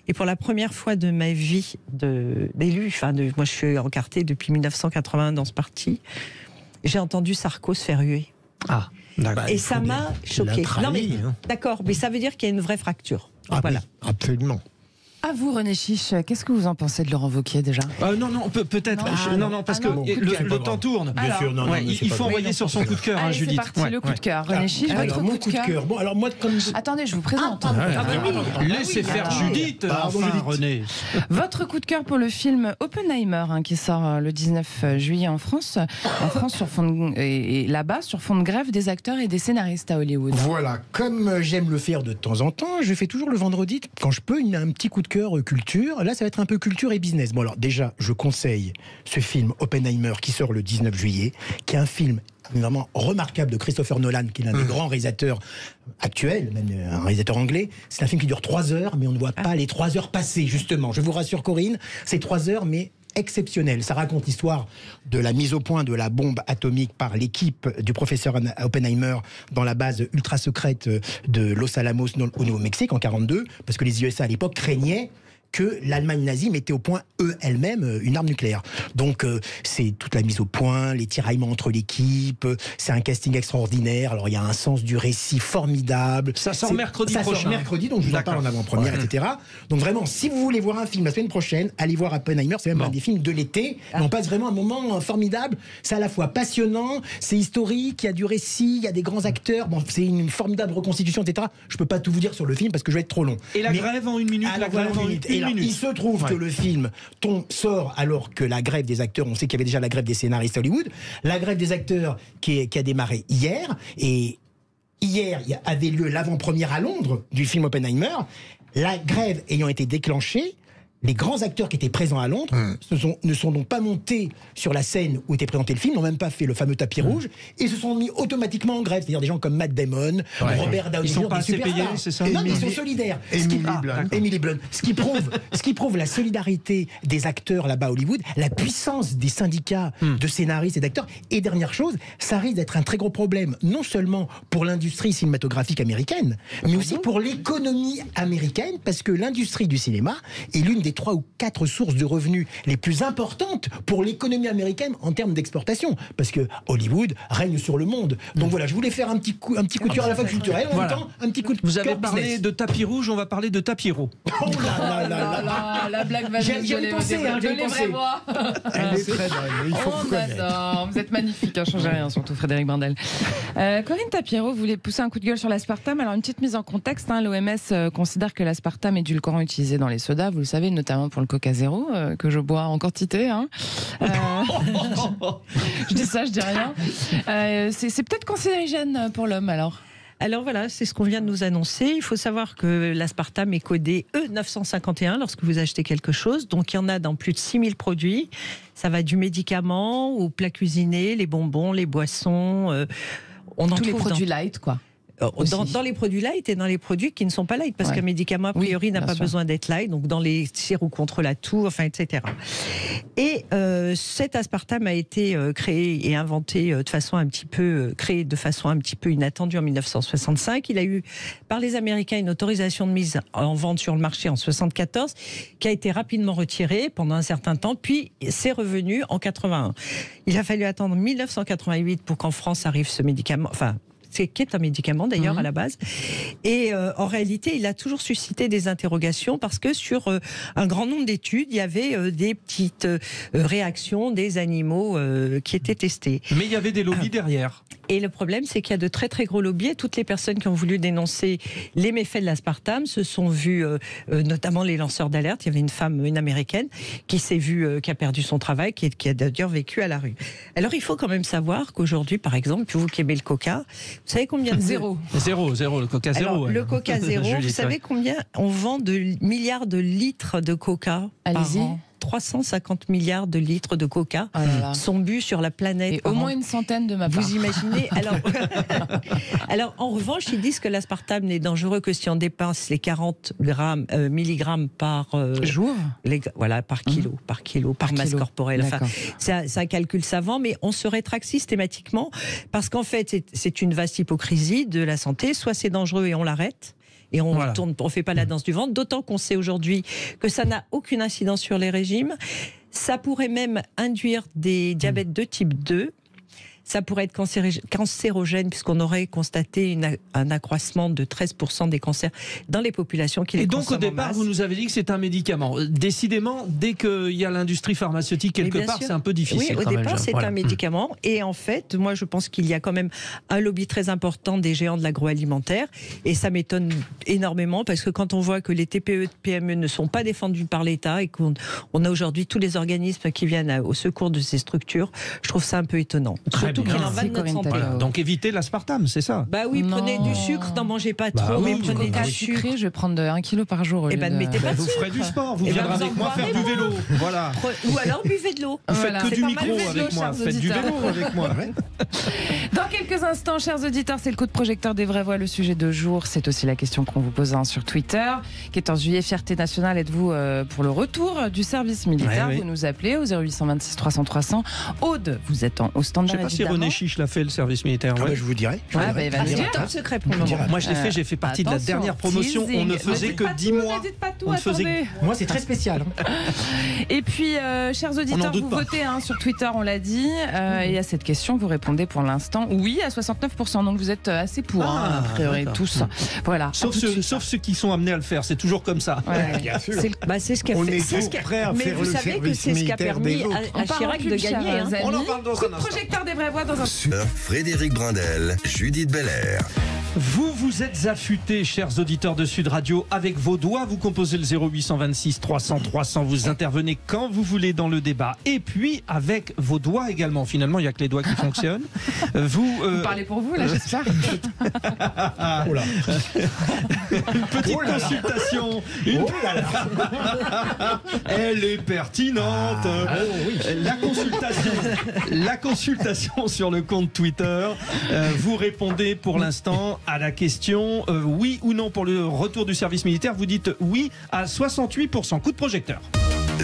Et pour la première fois de ma vie d'élu, moi je suis encartée depuis 1981 dans ce parti, j'ai entendu Sarko se faire huer. Ah. Et ça m'a choqué. Non mais d'accord, mais ça veut dire qu'il y a une vraie fracture. Voilà. Oui, absolument. À vous, René Chiche, qu'est-ce que vous en pensez de Laurent Wauquiez déjà? Non, peut-être. Non, parce que le temps tourne. Bien sûr, il faut envoyer sur son coup de cœur, Judith. C'est parti, le coup de cœur. René Chiche, votre coup de cœur. Bon, alors moi, comme... Attendez, je vous présente. Laissez faire Judith. René. Votre coup de cœur pour le film Oppenheimer, qui sort le 19 juillet en France. Et là-bas, sur fond de grève des acteurs et des scénaristes à Hollywood. Voilà, comme j'aime le faire de temps en temps, je fais toujours le vendredi, quand je peux, un petit coup de cœur culture. Là, ça va être un peu culture et business. Bon, alors déjà, je conseille ce film Oppenheimer qui sort le 19 juillet, qui est un film vraiment remarquable de Christopher Nolan, qui est l'un des grands réalisateurs actuels, même un réalisateur anglais. C'est un film qui dure 3 heures, mais on ne voit pas les 3 heures passer, justement. Je vous rassure, Corinne, c'est 3 heures, mais exceptionnel. Ça raconte l'histoire de la mise au point de la bombe atomique par l'équipe du professeur Oppenheimer dans la base ultra secrète de Los Alamos au Nouveau-Mexique en 1942, parce que les USA à l'époque craignaient que l'Allemagne nazie mettait au point elle-même une arme nucléaire. Donc c'est toute la mise au point, les tiraillements entre l'équipe, c'est un casting extraordinaire, alors il y a un sens du récit formidable. Ça sort mercredi prochain. Ça sort mercredi, donc je vous en parle en avant-première, etc. Donc vraiment, si vous voulez voir un film la semaine prochaine, allez voir Oppenheimer, c'est même un des films de l'été, et on passe vraiment un moment formidable, c'est à la fois passionnant, c'est historique, il y a du récit, il y a des grands acteurs, bon, c'est une formidable reconstitution, etc. Je peux pas tout vous dire sur le film parce que je vais être trop long. Et la grève en 1 minute, il se trouve que le film sort alors que la grève des acteurs, on sait qu'il y avait déjà la grève des scénaristes à Hollywood, la grève des acteurs qui a démarré hier, et hier avait lieu l'avant-première à Londres du film Oppenheimer. La grève ayant été déclenchée, les grands acteurs qui étaient présents à Londres ne sont donc pas montés sur la scène où était présenté le film, n'ont même pas fait le fameux tapis rouge, et se sont mis automatiquement en grève. C'est-à-dire des gens comme Matt Damon, Robert Downey Jr. Ils sont pas assez payés, c'est ça? Non, mais ils sont solidaires. Emily Blunt. Ce qui prouve la solidarité des acteurs là-bas à Hollywood, la puissance des syndicats de scénaristes et d'acteurs. Et dernière chose, ça risque d'être un très gros problème, non seulement pour l'industrie cinématographique américaine, mais aussi pour l'économie américaine, parce que l'industrie du cinéma est l'une des 3 ou 4 sources de revenus les plus importantes pour l'économie américaine en termes d'exportation, parce que Hollywood règne sur le monde. Donc voilà, je voulais faire un petit coup de cœur à la fois culturel, en même temps un petit coup de cœur. Vous avez parlé de tapis rouge, on va parler de tapis rond. Oh là là là là, la blague va J'y avais pensé, les vrais voix. Elle est très bonne, il faut On adore, vous êtes magnifique, changez rien, surtout Frédéric Brandel. Corinne Tapiero voulait pousser un coup de gueule sur l'aspartame. Alors une petite mise en contexte, l'OMS considère que l'aspartame est édulcorant utilisé dans les sodas, vous le savez, notamment pour le Coca Zéro, que je bois en quantité. Je dis ça, je dis rien. C'est peut-être cancérigène pour l'homme alors. Alors voilà, c'est ce qu'on vient de nous annoncer. Il faut savoir que l'aspartame est codé E951 lorsque vous achetez quelque chose. Donc il y en a dans plus de 6000 produits. Ça va du médicament aux plats cuisinés, les bonbons, les boissons. On en tous les trouve produits light, quoi. Dans les produits light et dans les produits qui ne sont pas light, parce qu'un médicament a priori n'a pas besoin d'être light, donc dans les sirops contre la toux, enfin etc. Et cet aspartame a été créé et inventé de façon un petit peu inattendue en 1965. Il a eu par les Américains une autorisation de mise en vente sur le marché en 1974, qui a été rapidement retirée pendant un certain temps, puis c'est revenu en 81. Il a fallu attendre 1988 pour qu'en France arrive ce médicament, qui est un médicament d'ailleurs à la base. Et en réalité, il a toujours suscité des interrogations parce que sur un grand nombre d'études, il y avait des petites réactions des animaux qui étaient testés. Mais il y avait des lobbies derrière. Et le problème, c'est qu'il y a de très très gros lobbies. Et toutes les personnes qui ont voulu dénoncer les méfaits de l'aspartame se sont vues, notamment les lanceurs d'alerte. Il y avait une femme, une américaine, qui s'est vue, qui a perdu son travail, qui a d'ailleurs vécu à la rue. Alors il faut quand même savoir qu'aujourd'hui, par exemple, vous qui aimez le coca, vous savez combien de... Zéro, le Coca Zéro. Alors, le Coca Zéro, vous savez combien on vend de milliards de litres de coca par an? 350 milliards de litres de coca sont bu sur la planète. Et au moins une centaine de ma part. Vous imaginez alors, en revanche, ils disent que l'aspartame n'est dangereux que si on dépasse les 40 milligrammes par jour. Par kilo, par masse corporelle. Enfin, c'est un calcul savant, mais on se rétracte systématiquement parce qu'en fait, c'est une vaste hypocrisie de la santé. Soit c'est dangereux et on l'arrête. Et on ne fait pas la danse du ventre, d'autant qu'on sait aujourd'hui que ça n'a aucune incidence sur les régimes. Ça pourrait même induire des diabètes de type 2. Ça pourrait être cancérogène puisqu'on aurait constaté un accroissement de 13% des cancers dans les populations qui les consomment. Et donc au départ, vous nous avez dit que c'est un médicament. Décidément, dès qu'il y a l'industrie pharmaceutique quelque part, c'est un peu difficile. Oui, au départ, c'est un médicament. Et en fait, moi, je pense qu'il y a quand même un lobby très important des géants de l'agroalimentaire. Et ça m'étonne énormément parce que quand on voit que les TPE et PME ne sont pas défendus par l'État et qu'on a aujourd'hui tous les organismes qui viennent au secours de ces structures, je trouve ça un peu étonnant. Qu'il en va de notre santé. Donc évitez l'aspartame, c'est ça? Bah oui, prenez du sucre, n'en mangez pas trop, mais prenez du sucre. Je vais prendre 1 kilo par jour. Et ne mettez pas de sucre. Vous ferez du sport, vous viendrez avec moi faire du vélo. Voilà. Ou alors buvez de l'eau. Vous faites que du micro avec moi, faites du vélo avec moi. Dans quelques instants, chers auditeurs, c'est le coup de projecteur des vraies voix, le sujet de jour. C'est aussi la question qu'on vous pose sur Twitter. 14 juillet, fierté nationale, êtes-vous pour le retour du service militaire? Vous nous appelez au 0826 300 300. Aude, vous êtes au standard. Je ne sais pas si René Chiche l'a fait, le service militaire. Je vous dirai. Top secret pour le moment. Moi, je l'ai fait, j'ai fait partie de la dernière promotion. On ne faisait que 10 mois. Moi, c'est très spécial. Et puis, chers auditeurs, vous votez sur Twitter, on l'a dit. Et à cette question, vous répondez pour l'instant oui à 69%. Donc vous êtes assez pour, a priori, tous. Voilà. Sauf ceux qui sont amenés à le faire. C'est toujours comme ça. Bien sûr. C'est ce qui a fait. On est prêts à faire le service c'est ce qui a permis à Chirac de gagner. On en parle dans un instant. Projecteur des vraies voix dans un... Frédéric Brandel, Judith Belair. Vous vous êtes affûtés, chers auditeurs de Sud Radio, avec vos doigts. Vous composez le 0826 300 300. Vous intervenez quand vous voulez dans le débat. Et puis, avec vos doigts également. Finalement, il n'y a que les doigts qui fonctionnent. Vous parlez pour vous, là, j'espère. Une petite consultation. Elle est pertinente. La consultation sur le compte Twitter. Vous répondez pour l'instant à la question oui ou non pour le retour du service militaire. Vous dites oui à 68%. Coup de projecteur.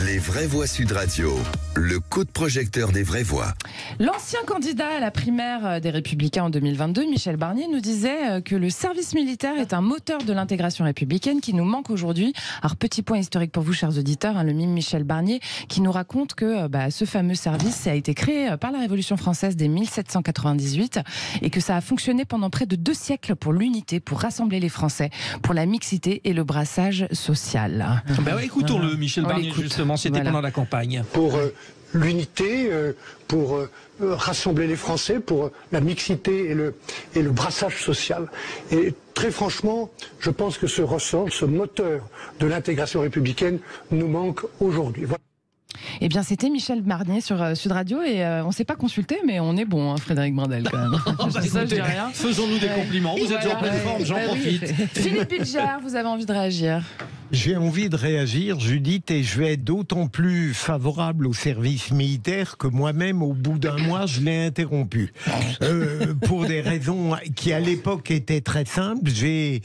Les vraies voix Sud Radio, le coup de projecteur des vraies voix. L'ancien candidat à la primaire des Républicains en 2022, Michel Barnier, nous disait que le service militaire est un moteur de l'intégration républicaine qui nous manque aujourd'hui. Alors, petit point historique pour vous, chers auditeurs, le mime Michel Barnier qui nous raconte que ce fameux service a été créé par la Révolution française dès 1798 et que ça a fonctionné pendant près de 2 siècles pour l'unité, pour rassembler les Français, pour la mixité et le brassage social. Écoutons-le, Michel Barnier, justement. C'était pendant la campagne. Pour l'unité, pour rassembler les Français, pour la mixité et le brassage social. Et très franchement, je pense que ce ressort, ce moteur de l'intégration républicaine nous manque aujourd'hui. Voilà. Eh bien, c'était Michel Barnier sur Sud Radio et on ne s'est pas consulté, mais on est bon, Frédéric Brandel, quand même. Faisons-nous des compliments. Vous êtes en pleine forme, j'en profite. Philippe Bilger, vous avez envie de réagir? J'ai envie de réagir, Judith, et je vais être d'autant plus favorable au service militaire que moi-même, au bout d'un mois, je l'ai interrompu. Pour des raisons qui, à l'époque, étaient très simples. J'ai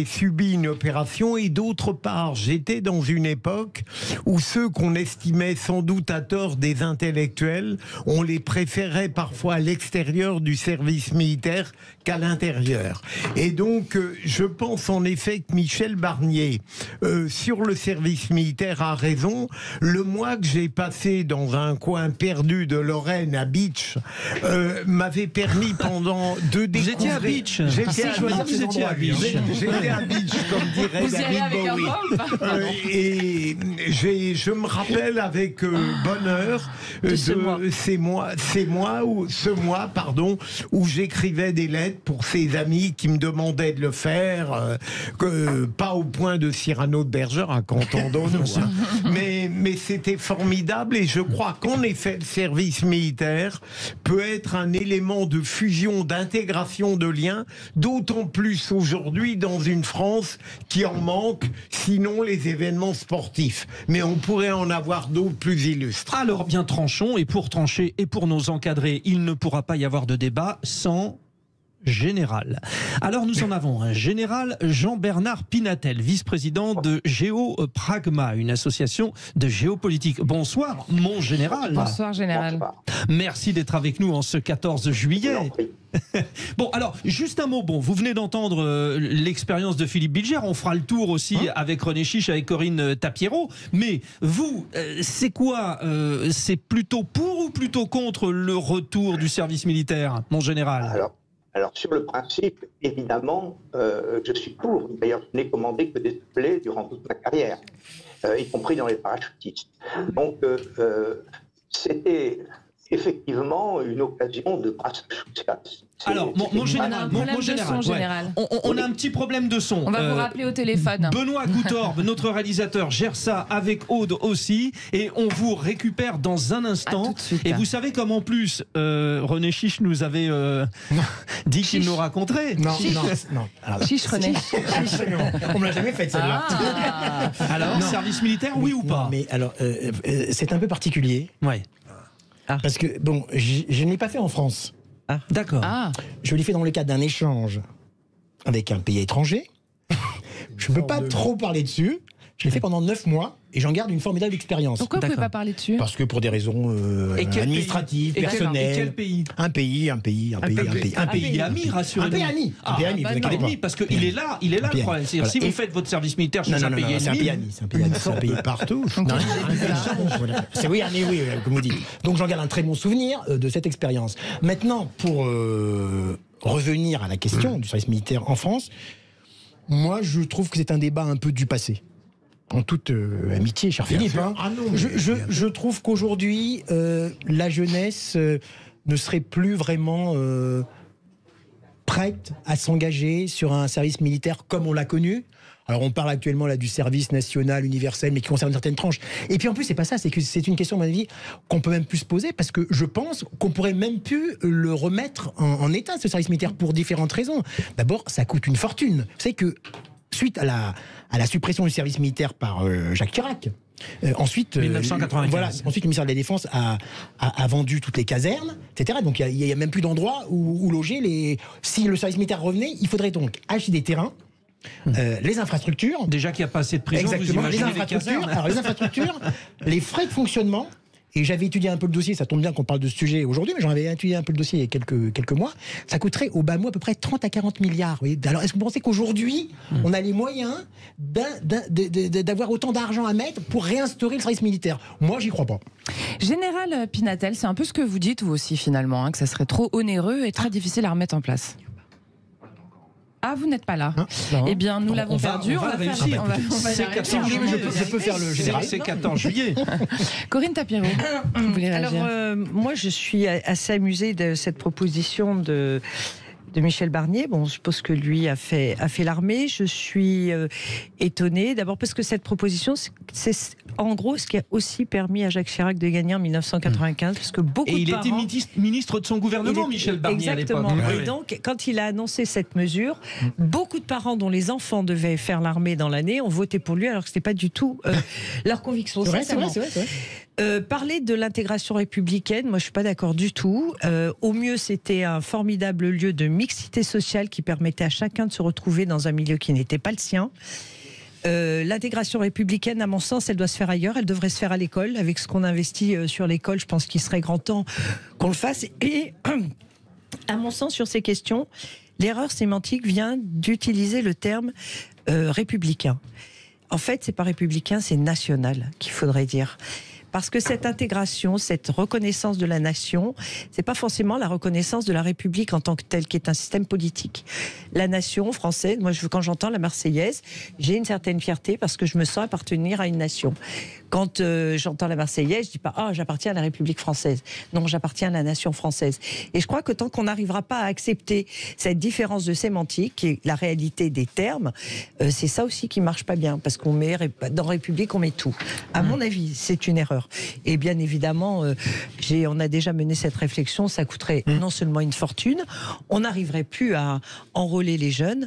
subi une opération et d'autre part, j'étais dans une époque où ceux qu'on estimait sans doute à tort des intellectuels, on les préférait parfois à l'extérieur du service militaire qu'à l'intérieur. Et donc, je pense en effet que Michel Barnier, sur le service militaire, a raison. Le mois que j'ai passé dans un coin perdu de Lorraine, à Beach, m'avait permis pendant de découvrir... Vous étiez à Beach. J'étais à Beach, comme dirait David Bowie. Et je me rappelle avec bonheur de ce mois où j'écrivais des lettres pour ses amis qui me demandaient de le faire, pas au point de Cyrano de Bergerac, entendons-nous. Mais c'était formidable et je crois qu'en effet le service militaire peut être un élément de fusion, d'intégration de liens, d'autant plus aujourd'hui dans une France qui en manque, sinon les événements sportifs. Mais on pourrait en avoir d'autres plus illustres. Alors bien tranchons, et pour trancher et pour nous encadrer, il ne pourra pas y avoir de débat sans général. Alors nous en avons un général, Jean-Bernard Pinatel, vice-président de Géopragma, une association de géopolitique. Bonsoir, mon général. Bonsoir, général. Merci d'être avec nous en ce 14 juillet. Bon, alors, juste un mot. Bon, vous venez d'entendre l'expérience de Philippe Bilger. On fera le tour aussi avec René Chiche, avec Corinne Tapiero. Mais vous, c'est quoi c'est plutôt pour ou plutôt contre le retour du service militaire, mon général? Alors, sur le principe, évidemment, je suis pour. D'ailleurs, je n'ai commandé que des appelés durant toute ma carrière, y compris dans les parachutistes. Donc, c'était effectivement une occasion de brassage social. Alors, mon général, on a un petit problème de son. On va vous rappeler au téléphone. Benoît Goutorbe, notre réalisateur, gère ça avec Aude aussi, et on vous récupère dans un instant. Et vous savez comme en plus, René Chiche nous avait dit qu'il nous raconterait. Non. Chiche René. On me l'a jamais fait celle-là. Alors, service militaire, oui ou pas? Mais alors, c'est un peu particulier. Ouais. Parce que, bon, je ne l'ai pas fait en France. D'accord. Je l'ai fait dans le cadre d'un échange avec un pays étranger. Je ne peux pas trop parler dessus. Je l'ai fait pendant 9 mois et j'en garde une formidable expérience. Pourquoi vous ne pouvez pas parler dessus? Parce que pour des raisons administratives, personnelles. Et quel pays? Un pays ami, rassurez-nous. Un pays ami, vous inquiétez pas. Parce qu'il est là le problème. Si vous faites votre service militaire chez un pays ennemi... C'est un pays ami, c'est un pays partout. Oui, comme vous dites. Donc j'en garde un très bon souvenir de cette expérience. Maintenant, pour revenir à la question du service militaire en France, moi je trouve que c'est un débat un peu du passé. En toute amitié, cher Philippe. Je trouve qu'aujourd'hui, la jeunesse ne serait plus vraiment prête à s'engager sur un service militaire comme on l'a connu. Alors on parle actuellement là du service national universel, mais qui concerne certaines tranches. Et puis en plus c'est pas ça, c'est que c'est une question à mon avis qu'on peut même plus se poser, parce que je pense qu'on pourrait même plus le remettre en état, ce service militaire, pour différentes raisons. D'abord, ça coûte une fortune. Vous savez que suite à la suppression du service militaire par Jacques Chirac, ensuite, 1995. Voilà, ensuite, le ministère de la Défense a vendu toutes les casernes, etc. Donc, il n'y a même plus d'endroit où loger. Si le service militaire revenait, il faudrait donc acheter des terrains, les infrastructures. Déjà qu'il n'y a pas assez de prisons, exactement, vous les imaginez infrastructures. Alors, les infrastructures, les frais de fonctionnement. Et j'avais étudié un peu le dossier, ça tombe bien qu'on parle de ce sujet aujourd'hui, mais j'en avais étudié un peu le dossier il y a quelques mois. Ça coûterait au bas mot à peu près 30 à 40 milliards. Vous voyez. Alors, est-ce que vous pensez qu'aujourd'hui, on a les moyens d'avoir autant d'argent à mettre pour réinstaurer le service militaire? Moi, j'y crois pas. Général Pinatel, c'est un peu ce que vous dites, vous aussi, finalement, hein, que ça serait trop onéreux et très difficile à remettre en place. Ah, vous n'êtes pas là. Eh bien, nous l'avons perdu. On va réussir. C'est 14 juillet. Je peux faire le général. C'est 14 juillet. Corinne Tapiro, vous voulez réagir? Alors, moi, je suis assez amusée de cette proposition de Michel Barnier. Bon, je suppose que lui a fait l'armée. Je suis étonnée, d'abord parce que cette proposition, c'est en gros ce qui a aussi permis à Jacques Chirac de gagner en 1995, parce que beaucoup de parents... Et il était ministre de son gouvernement, Michel Barnier, exactement, à l'époque. Et donc, quand il a annoncé cette mesure, beaucoup de parents dont les enfants devaient faire l'armée dans l'année ont voté pour lui, alors que ce n'était pas du tout leur conviction. C'est vrai. Parler de l'intégration républicaine, moi je suis pas d'accord du tout. Au mieux, c'était un formidable lieu de mixité sociale qui permettait à chacun de se retrouver dans un milieu qui n'était pas le sien. L'intégration républicaine, à mon sens, elle doit se faire ailleurs. Elle devrait se faire à l'école. Avec ce qu'on investit sur l'école, je pense qu'il serait grand temps qu'on le fasse. Et à mon sens, sur ces questions, l'erreur sémantique vient d'utiliser le terme républicain. En fait, c'est pas républicain, c'est national qu'il faudrait dire. Parce que cette intégration, cette reconnaissance de la nation, c'est pas forcément la reconnaissance de la République en tant que telle, qui est un système politique. La nation française, moi, quand j'entends la Marseillaise, j'ai une certaine fierté parce que je me sens appartenir à une nation. Quand j'entends la Marseillaise, je dis pas « Ah, j'appartiens à la République française ». Non, j'appartiens à la nation française. Et je crois que tant qu'on n'arrivera pas à accepter cette différence de sémantique et la réalité des termes, c'est ça aussi qui marche pas bien. Parce qu'on met, dans République, on met tout. À mon avis, c'est une erreur. Et bien évidemment, on a déjà mené cette réflexion, ça coûterait non seulement une fortune, on n'arriverait plus à enrôler les jeunes,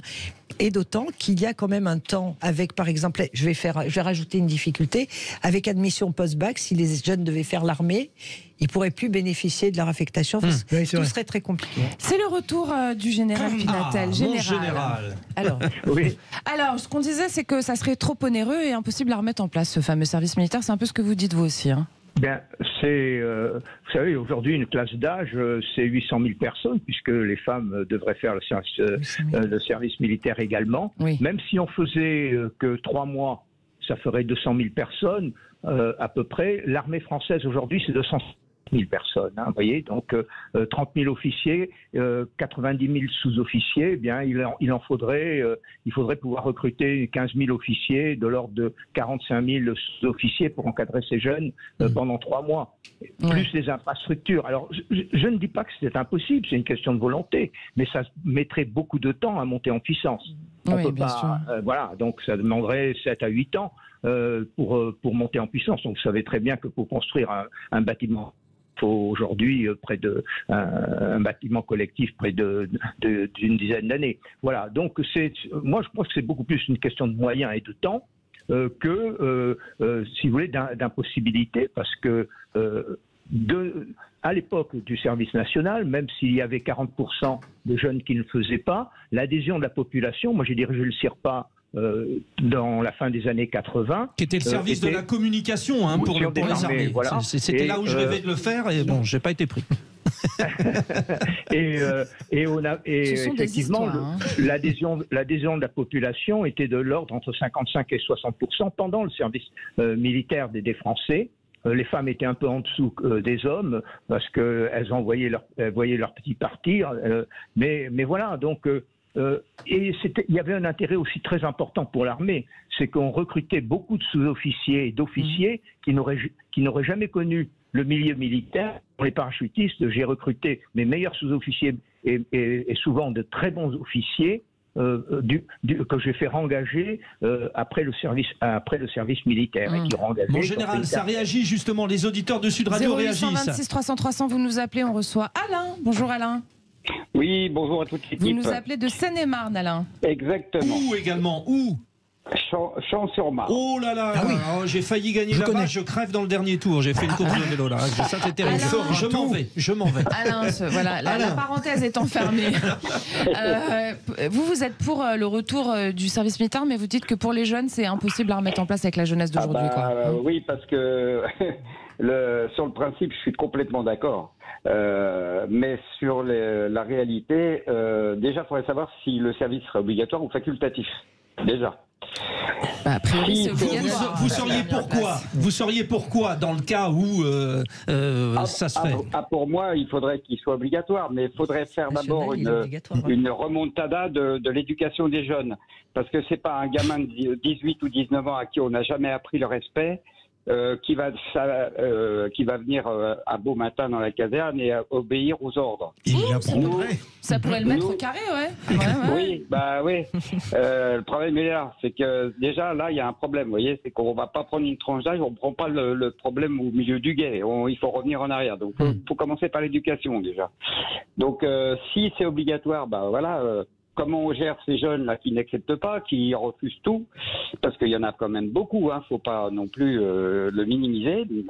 et d'autant qu'il y a quand même un temps avec, par exemple, je vais rajouter une difficulté, avec admission post-bac, si les jeunes devaient faire l'armée, ils ne pourraient plus bénéficier de leur affectation, tout serait très compliqué. C'est le retour du général Pinatel. Général. Alors, oui. Alors, ce qu'on disait, c'est que ça serait trop onéreux et impossible à remettre en place, ce fameux service militaire. C'est un peu ce que vous dites, vous aussi. Hein. Bien, vous savez, aujourd'hui, une classe d'âge, c'est 800 000 personnes, puisque les femmes devraient faire le service militaire également. Oui. Même si on faisait que 3 mois, ça ferait 200 000 personnes à peu près. L'armée française aujourd'hui, c'est 200 000 personnes, hein, vous voyez, donc 30 000 officiers, 90 000 sous-officiers, eh bien il faudrait pouvoir recruter 15 000 officiers, de l'ordre de 45 000 sous-officiers pour encadrer ces jeunes pendant 3 mois, plus les infrastructures. Alors je ne dis pas que c'est impossible, c'est une question de volonté, mais ça mettrait beaucoup de temps à monter en puissance. On peut pas, voilà, donc ça demanderait 7 à 8 ans pour monter en puissance. Donc vous savez très bien que pour construire un bâtiment, il faut aujourd'hui un bâtiment collectif près d'une dizaine d'années. Voilà, donc moi je pense que c'est beaucoup plus une question de moyens et de temps que, si vous voulez, d'impossibilité, parce que à l'époque du service national, même s'il y avait 40% de jeunes qui ne le faisaient pas, l'adhésion de la population, moi j'ai dirigé le CIRPA dans la fin des années 80. Qui était le service de la communication pour les armées. Voilà. C'était là où je rêvais de le faire et bon, j'ai pas été pris. et effectivement, l'adhésion de la population était de l'ordre entre 55 et 60% pendant le service militaire des Français. Les femmes étaient un peu en dessous des hommes parce qu'elles voyaient leur petit partir. Mais voilà, donc et il y avait un intérêt aussi très important pour l'armée, c'est qu'on recrutait beaucoup de sous-officiers et d'officiers qui n'auraient jamais connu le milieu militaire. Pour les parachutistes, j'ai recruté mes meilleurs sous-officiers et souvent de très bons officiers que j'ai fait rengager après le service militaire. Et qui ont engagé Mon général, ça réagit justement, les auditeurs de Sud Radio réagissent. 0826 300 300, vous nous appelez, on reçoit Alain. Bonjour Alain. Oui, bonjour à toute l'équipe. Vous nous appelez de Seine-et-Marne, Alain. Exactement. Où également? Où? Champs-sur-Marne. Oh là là, j'ai failli gagner là-bas, je crève dans le vous tout. J'ai fait une course de vélo là, ça c'est terrible. Je m'en vais. Alain, voilà, la parenthèse étant fermée. Vous êtes pour le retour du service militaire, mais vous dites que pour les jeunes, c'est impossible à remettre en place avec la jeunesse d'aujourd'hui. Oui, parce que sur le principe, je suis complètement d'accord. Mais sur la réalité, déjà, il faudrait savoir si le service serait obligatoire ou facultatif. Déjà. A priori, vous seriez pourquoi? Vous seriez pourquoi dans le cas où ça se fait? Pour moi, il faudrait qu'il soit obligatoire, mais il faudrait faire d'abord une remontada de l'éducation des jeunes. Parce que c'est pas un gamin de 18 ou 19 ans à qui on n'a jamais appris le respect qui va venir un beau matin dans la caserne et obéir aux ordres. Ça pourrait le mettre au carré, ouais. Oui, oui. Le problème est là, c'est que déjà là il y a un problème, vous voyez, c'est qu'on va pas prendre une tranche d'âge, on prend pas le problème au milieu du guet, il faut revenir en arrière. Donc faut commencer par l'éducation déjà. Donc si c'est obligatoire, comment on gère ces jeunes-là qui n'acceptent pas, qui refusent tout, parce qu'il y en a quand même beaucoup, faut pas non plus le minimiser. Il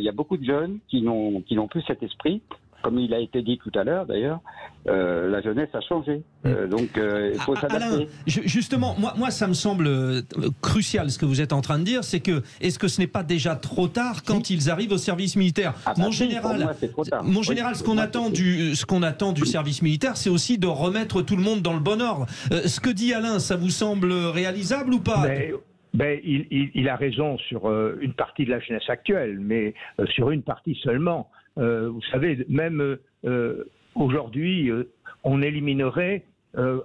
y a beaucoup de jeunes qui n'ont plus cet esprit. Comme il a été dit tout à l'heure, d'ailleurs, la jeunesse a changé. Donc, il faut s'adapter. Alain, justement, moi, ça me semble crucial ce que vous êtes en train de dire, c'est que, est-ce que ce n'est pas déjà trop tard quand ils arrivent au service militaire? Mon général, ce qu'on attend du service militaire, c'est aussi de remettre tout le monde dans le bon ordre. Ce que dit Alain, ça vous semble réalisable ou pas? Il a raison sur une partie de la jeunesse actuelle, mais sur une partie seulement. Vous savez, même aujourd'hui, on éliminerait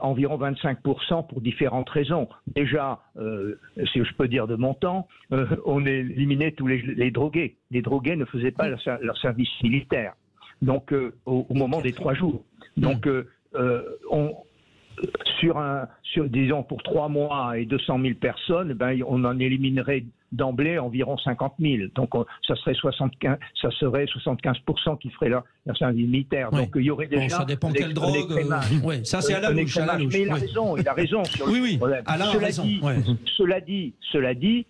environ 25% pour différentes raisons. Déjà, si je peux dire de mon temps, on éliminait tous les drogués. Les drogués ne faisaient pas leur service militaire. Donc, au moment des 3 jours. Donc, disons pour 3 mois et 200 000 personnes, on en éliminerait d'emblée environ 50 000. Donc ça serait 75% qui ferait leur service militaire. Donc il y aurait déjà... ça dépend quelle drogue. Ça c'est à la louche. Mais il a raison sur le problème. Cela dit,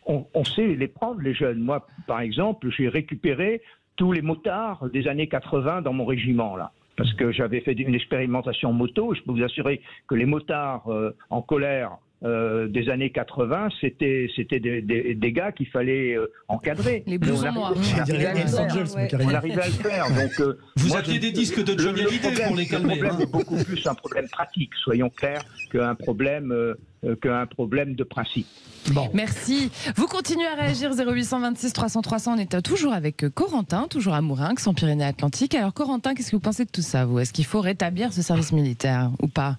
on sait les prendre, les jeunes. Moi, par exemple, j'ai récupéré tous les motards des années 80 dans mon régiment, là. Parce que j'avais fait une expérimentation moto, et je peux vous assurer que les motards en colère des années 80, c'était des gars qu'il fallait encadrer. Les blousons noirs. On arrivait à le faire. Donc, vous aviez des disques de Johnny Hallyday pour les calmer. Le problème est beaucoup plus un problème pratique, soyons clairs, qu'un problème de principe. Bon. Merci. Vous continuez à réagir 0826 300 300. On est toujours avec Corentin, toujours à Mourinx, en Pyrénées-Atlantiques. Alors Corentin, qu'est-ce que vous pensez de tout ça, vous? Est-ce qu'il faut rétablir ce service militaire ou pas?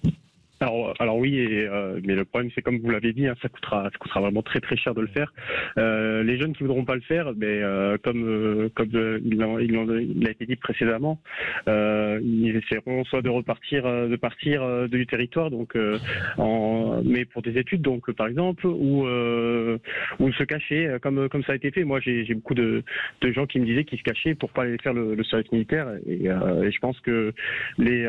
Alors oui, mais le problème c'est comme vous l'avez dit, ça coûtera vraiment très très cher de le faire. Les jeunes qui voudront pas le faire, comme il a été dit précédemment, ils essaieront soit de partir du territoire, mais pour des études, donc par exemple, ou se cacher, comme ça a été fait. Moi j'ai beaucoup de gens qui me disaient qu'ils se cachaient pour pas aller faire le service militaire, et je pense que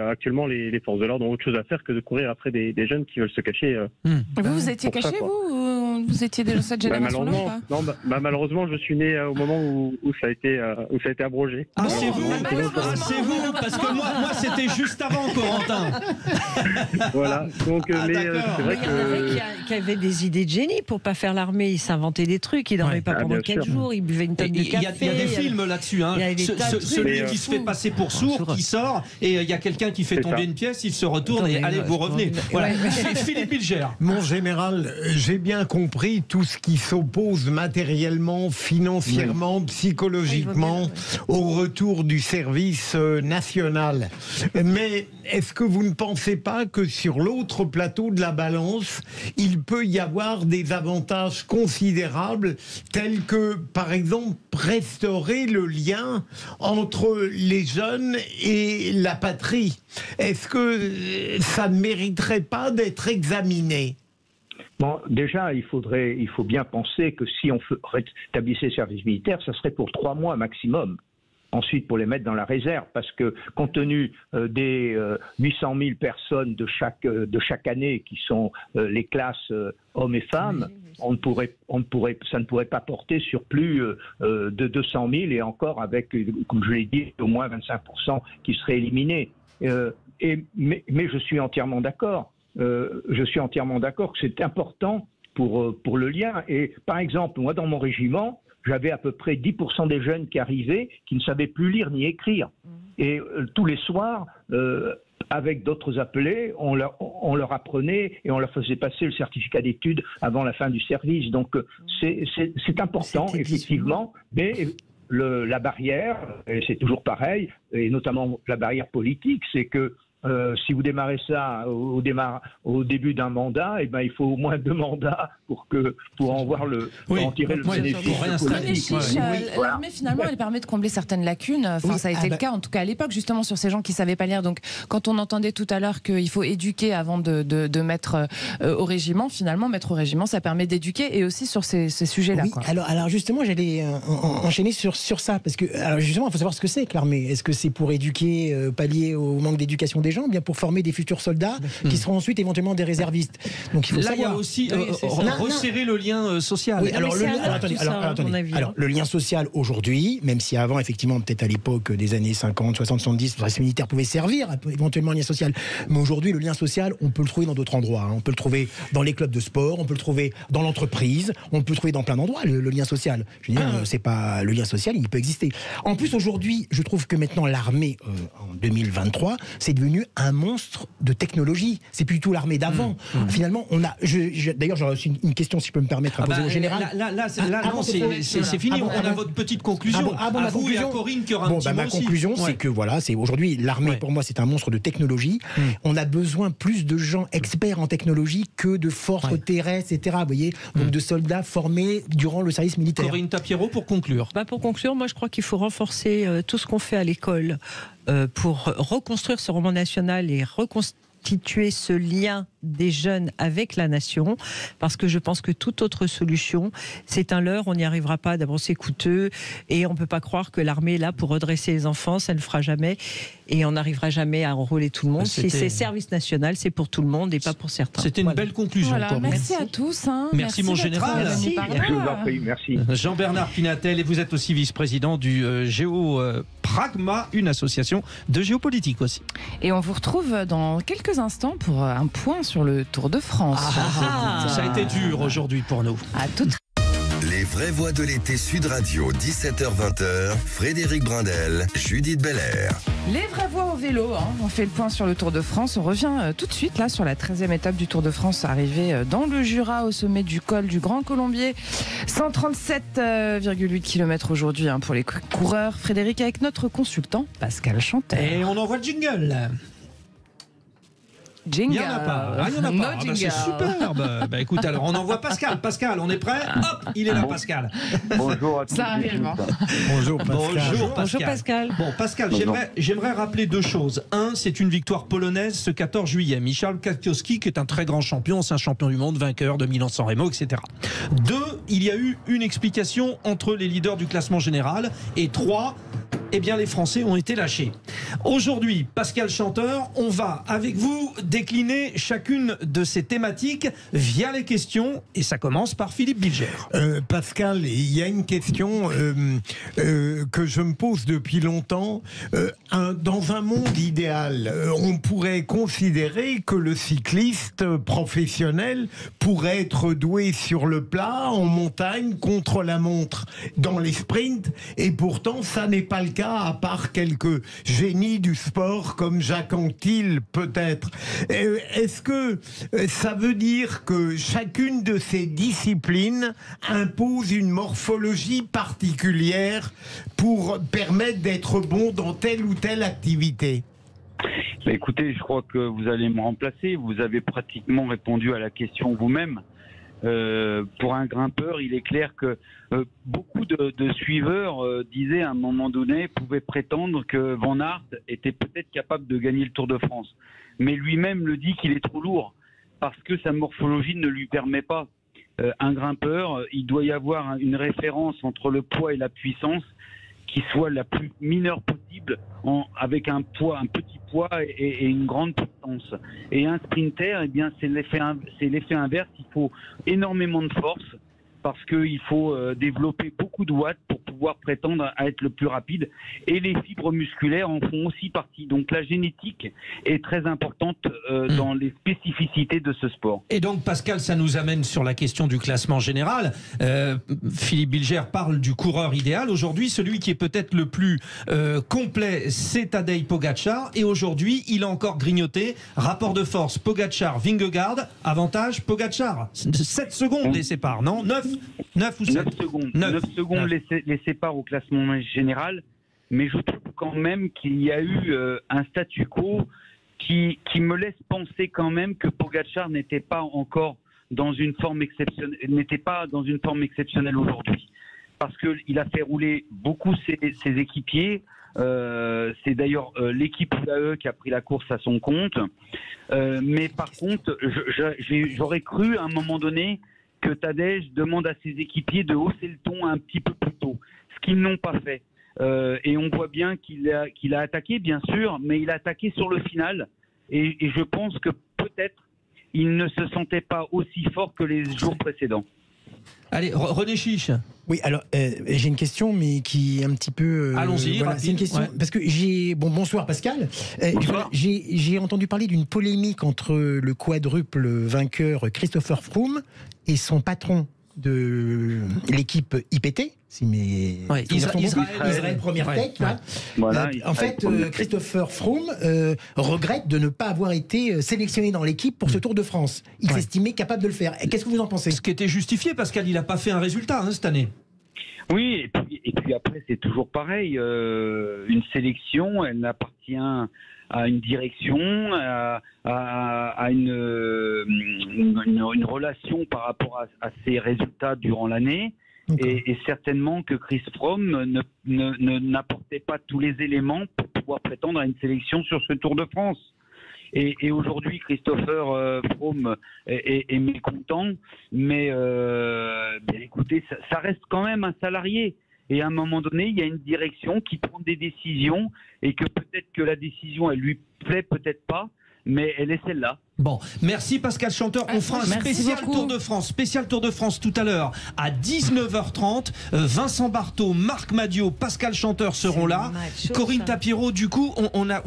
actuellement les forces de l'ordre ont autre chose à faire que de courir après des jeunes qui veulent se cacher. Vous étiez caché, vous étiez déjà cette génération-là ou pas? Non, malheureusement, je suis né au moment où ça a été abrogé. Ah, c'est vous, parce que moi c'était juste avant, Corentin. Voilà, donc c'est vrai qui avait des idées de génie pour pas faire l'armée, il s'inventait des trucs, il dormait pas pendant 4 jours, il buvait une tonne de café. Il y a des films là-dessus, celui qui se fait passer pour sourd, qui sort, et il y a quelqu'un qui fait tomber une pièce, il se retourne et allez, vous revenez. Voilà. Philippe Bilger. Mon général, j'ai bien compris compris tout ce qui s'oppose matériellement, financièrement, psychologiquement au retour du service national. Mais est-ce que vous ne pensez pas que sur l'autre plateau de la balance, il peut y avoir des avantages considérables tels que, par exemple, restaurer le lien entre les jeunes et la patrie? Est-ce que ça ne mériterait pas d'être examiné? Bon, déjà, il faut bien penser que si on rétablissait le service militaire, ça serait pour 3 mois maximum. Ensuite, pour les mettre dans la réserve, parce que compte tenu des 800 000 personnes de chaque année qui sont les classes hommes et femmes, ça ne pourrait pas porter sur plus de 200 000 et encore avec, comme je l'ai dit, au moins 25% qui seraient éliminés. Mais je suis entièrement d'accord. Je suis entièrement d'accord que c'est important pour le lien. Et par exemple, moi, dans mon régiment, j'avais à peu près 10% des jeunes qui arrivaient qui ne savaient plus lire ni écrire. Et tous les soirs, avec d'autres appelés, on leur apprenait et on leur faisait passer le certificat d'études avant la fin du service. Donc c'est important, effectivement, mais la barrière, et c'est toujours pareil, et notamment la barrière politique, c'est que si vous démarrez ça au début d'un mandat, eh ben, il faut au moins 2 mandats pour en tirer le bénéfice. L'armée, finalement, elle permet de combler certaines lacunes. Enfin, ça a été le cas, en tout cas à l'époque, justement, sur ces gens qui ne savaient pas lire. Donc, quand on entendait tout à l'heure qu'il faut éduquer avant de mettre au régiment, finalement, mettre au régiment, ça permet d'éduquer et aussi sur ces sujets-là. Oui, alors justement, j'allais enchaîner sur ça, parce que alors justement, il faut savoir ce que c'est que l'armée. Est-ce que c'est pour éduquer, pallier au manque d'éducation des gens, bien pour former des futurs soldats qui seront ensuite éventuellement des réservistes. Donc il faut savoir. Il y a aussi resserrer le lien social. Oui, alors le lien social aujourd'hui, même si avant, effectivement, peut-être à l'époque des années 50, 60, 70, le service militaire pouvait servir éventuellement un lien social. Mais aujourd'hui, le lien social, on peut le trouver dans d'autres endroits. On peut le trouver dans les clubs de sport, on peut le trouver dans l'entreprise, on peut le trouver dans plein d'endroits, le lien social. Je veux dire, c'est pas le lien social, il peut exister. En plus, aujourd'hui, je trouve que maintenant l'armée, en 2023, c'est devenu un monstre de technologie. C'est plus du tout l'armée d'avant. Finalement, on a. D'ailleurs, j'aurais aussi une question, si je peux me permettre, à poser au général. Non, c'est fini. On a votre petite conclusion. À vous et à Corinne qui aura un petit mot ma conclusion, c'est que voilà, c'est aujourd'hui l'armée. Pour moi, c'est un monstre de technologie. On a besoin plus de gens experts en technologie que de forces terrestres, etc. Vous voyez, donc de soldats formés durant le service militaire. Corinne Tapiero, pour conclure. Pour conclure, moi, je crois qu'il faut renforcer tout ce qu'on fait à l'école pour reconstruire ce roman national et reconstituer ce lien des jeunes avec la nation, parce que je pense que toute autre solution, c'est un leurre, on n'y arrivera pas. D'abord, c'est coûteux et on ne peut pas croire que l'armée est là pour redresser les enfants, ça ne le fera jamais et on n'arrivera jamais à enrôler tout le monde. Si c'est service national, c'est pour tout le monde et pas pour certains. C'était une belle conclusion. Voilà, merci à tous. Merci mon général. Je vous en prie, merci. Jean-Bernard Pinatel, et vous êtes aussi vice-président du Géopragma, une association de géopolitique aussi. Et on vous retrouve dans quelques instants pour un point sur le Tour de France. Ça a été dur aujourd'hui pour nous. À toutes. Les vraies voix de l'été Sud Radio, 17h-20h, Frédéric Brindel, Judith Belair. Les vraies voix au vélo, on fait le point sur le Tour de France. On revient tout de suite là sur la 13e étape du Tour de France, arrivée dans le Jura au sommet du col du Grand Colombier. 137,8 km aujourd'hui pour les coureurs. Frédéric, avec notre consultant Pascal Chanter. Et on envoie le jingle. Il n'y en a pas. C'est superbe. Écoute, alors on envoie Pascal. Pascal, on est prêt? Hop, il est là, Pascal. Bonjour à tous. Ça arrive. Bonjour Pascal. Bonjour Pascal. Bon, Pascal, j'aimerais rappeler 2 choses. 1, c'est une victoire polonaise ce 14 juillet. Michał Kwiatkowski, qui est un très grand champion, c'est un champion du monde, vainqueur de Milan-San Remo, etc. 2, il y a eu une explication entre les leaders du classement général. Et 3, eh bien les Français ont été lâchés. Aujourd'hui, Pascal Chanteur, on va avec vous décliner chacune de ces thématiques via les questions, et ça commence par Philippe Bilger. Pascal, il y a une question que je me pose depuis longtemps. Dans un monde idéal, on pourrait considérer que le cycliste professionnel pourrait être doué sur le plat, en montagne, contre la montre, dans les sprints, et pourtant ça n'est pas le cas, à part quelques génies du sport comme Jacques Anquetil peut-être. Est-ce que ça veut dire que chacune de ces disciplines impose une morphologie particulière pour permettre d'être bon dans telle ou telle activité? Écoutez, je crois que vous allez me remplacer. Vous avez pratiquement répondu à la question vous-même. Pour un grimpeur, il est clair que beaucoup de suiveurs disaient à un moment donné, pouvaient prétendre que Van Aert était peut-être capable de gagner le Tour de France. Mais lui-même le dit qu'il est trop lourd parce que sa morphologie ne lui permet pas. Un grimpeur, il doit y avoir une référence entre le poids et la puissance qui soit la plus mineure possible, avec un petit poids et une grande puissance. Et un sprinter, eh bien, c'est l'effet inverse. Il faut énormément de force parce qu'il faut développer beaucoup de watts pour pouvoir prétendre à être le plus rapide. Et les fibres musculaires en font aussi partie. Donc la génétique est très importante dans les spécificités de ce sport. Et donc Pascal, ça nous amène sur la question du classement général. Philippe Bilger parle du coureur idéal. Aujourd'hui, celui qui est peut-être le plus complet, c'est Tadej Pogačar. Et aujourd'hui, il a encore grignoté. Rapport de force, Pogačar, Vingegaard. Avantage, Pogačar. 7 secondes les séparent, non 9 ou 7 9 secondes les séparent au classement général. Mais je trouve quand même qu'il y a eu un statu quo qui me laisse penser quand même que Pogačar n'était pas encore dans une forme exceptionnelle, aujourd'hui, parce que il a fait rouler beaucoup ses équipiers. C'est d'ailleurs l'équipe UAE qui a pris la course à son compte. Mais par contre, j'aurais cru à un moment donné que Tadej demande à ses équipiers de hausser le ton un petit peu plus tôt, ce qu'ils n'ont pas fait. Et on voit bien qu'il a attaqué, bien sûr, mais il a attaqué sur le final. Et je pense que peut-être il ne se sentait pas aussi fort que les jours précédents. Allez, René Chiche. Oui, alors j'ai une question, mais qui est un petit peu. Allons-y, voilà, c'est une question parce que bonsoir Pascal. Bonsoir. J'ai entendu parler d'une polémique entre le quadruple vainqueur Christopher Froome et son patron de l'équipe IPT, Israël Première Tech. Voilà, en fait, Christopher Froome regrette de ne pas avoir été sélectionné dans l'équipe pour ce Tour de France. Il s'estimait capable de le faire. Qu'est-ce que vous en pensez? Ce qui était justifié, Pascal, il n'a pas fait un résultat cette année. Oui, et puis après, c'est toujours pareil. Une sélection, elle appartient à une direction, à une relation par rapport à ses résultats durant l'année. Et certainement que Chris Froome n'apportait pas tous les éléments pour pouvoir prétendre à une sélection sur ce Tour de France. Et aujourd'hui, Christopher Froome est mécontent, mais bien écoutez, ça reste quand même un salarié. Et à un moment donné, il y a une direction qui prend des décisions et que peut-être que la décision, elle lui plaît peut-être pas, mais elle est celle-là. Bon, merci Pascal Chanteur. On fera un spécial Tour de France tout à l'heure à 19h30. Vincent Barthaud, Marc Madiot, Pascal Chanteur seront là. Macho, Corinne ça. Tapiro, du coup, on a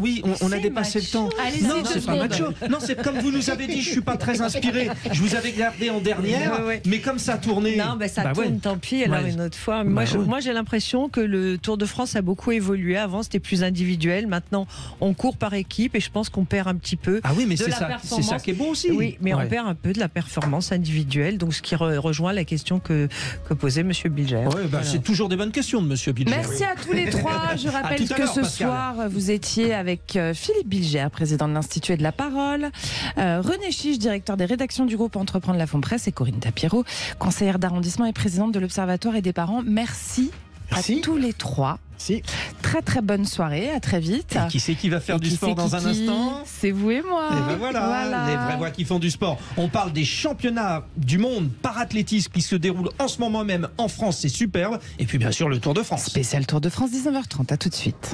dépassé le temps. Non, c'est pas macho. Non, c'est comme vous nous avez dit, je suis pas très inspiré. Je vous avais gardé en dernière, mais comme ça a tourné. Non, ça tourne, tant pis, alors une autre fois. Moi, j'ai l'impression que le Tour de France a beaucoup évolué. Avant, c'était plus individuel. Maintenant, on court par équipe et je pense qu'on perd un petit peu. Ah oui, mais c'est ça qui est beau aussi. Oui, mais on perd un peu de la performance individuelle, donc ce qui rejoint la question que posait M. Bilger. Ouais, voilà. C'est toujours des bonnes questions de M. Bilger. Merci à tous les trois. Je rappelle que ce soir, vous étiez avec Philippe Bilger, président de l'Institut et de la Parole, René Chiche, directeur des rédactions du groupe Entreprendre la Fond Presse, et Corinne Tapiro, conseillère d'arrondissement et présidente de l'Observatoire et des parents. Merci à tous les trois. Si. Très très bonne soirée, à très vite. Et qui c'est qui va faire du sport dans un instant? C'est vous et moi. Et ben voilà, les vraies voix qui font du sport. On parle des championnats du monde par athlétisme qui se déroulent en ce moment même en France, c'est superbe. Et puis bien sûr le Tour de France. Spécial Tour de France, 19h30, à tout de suite.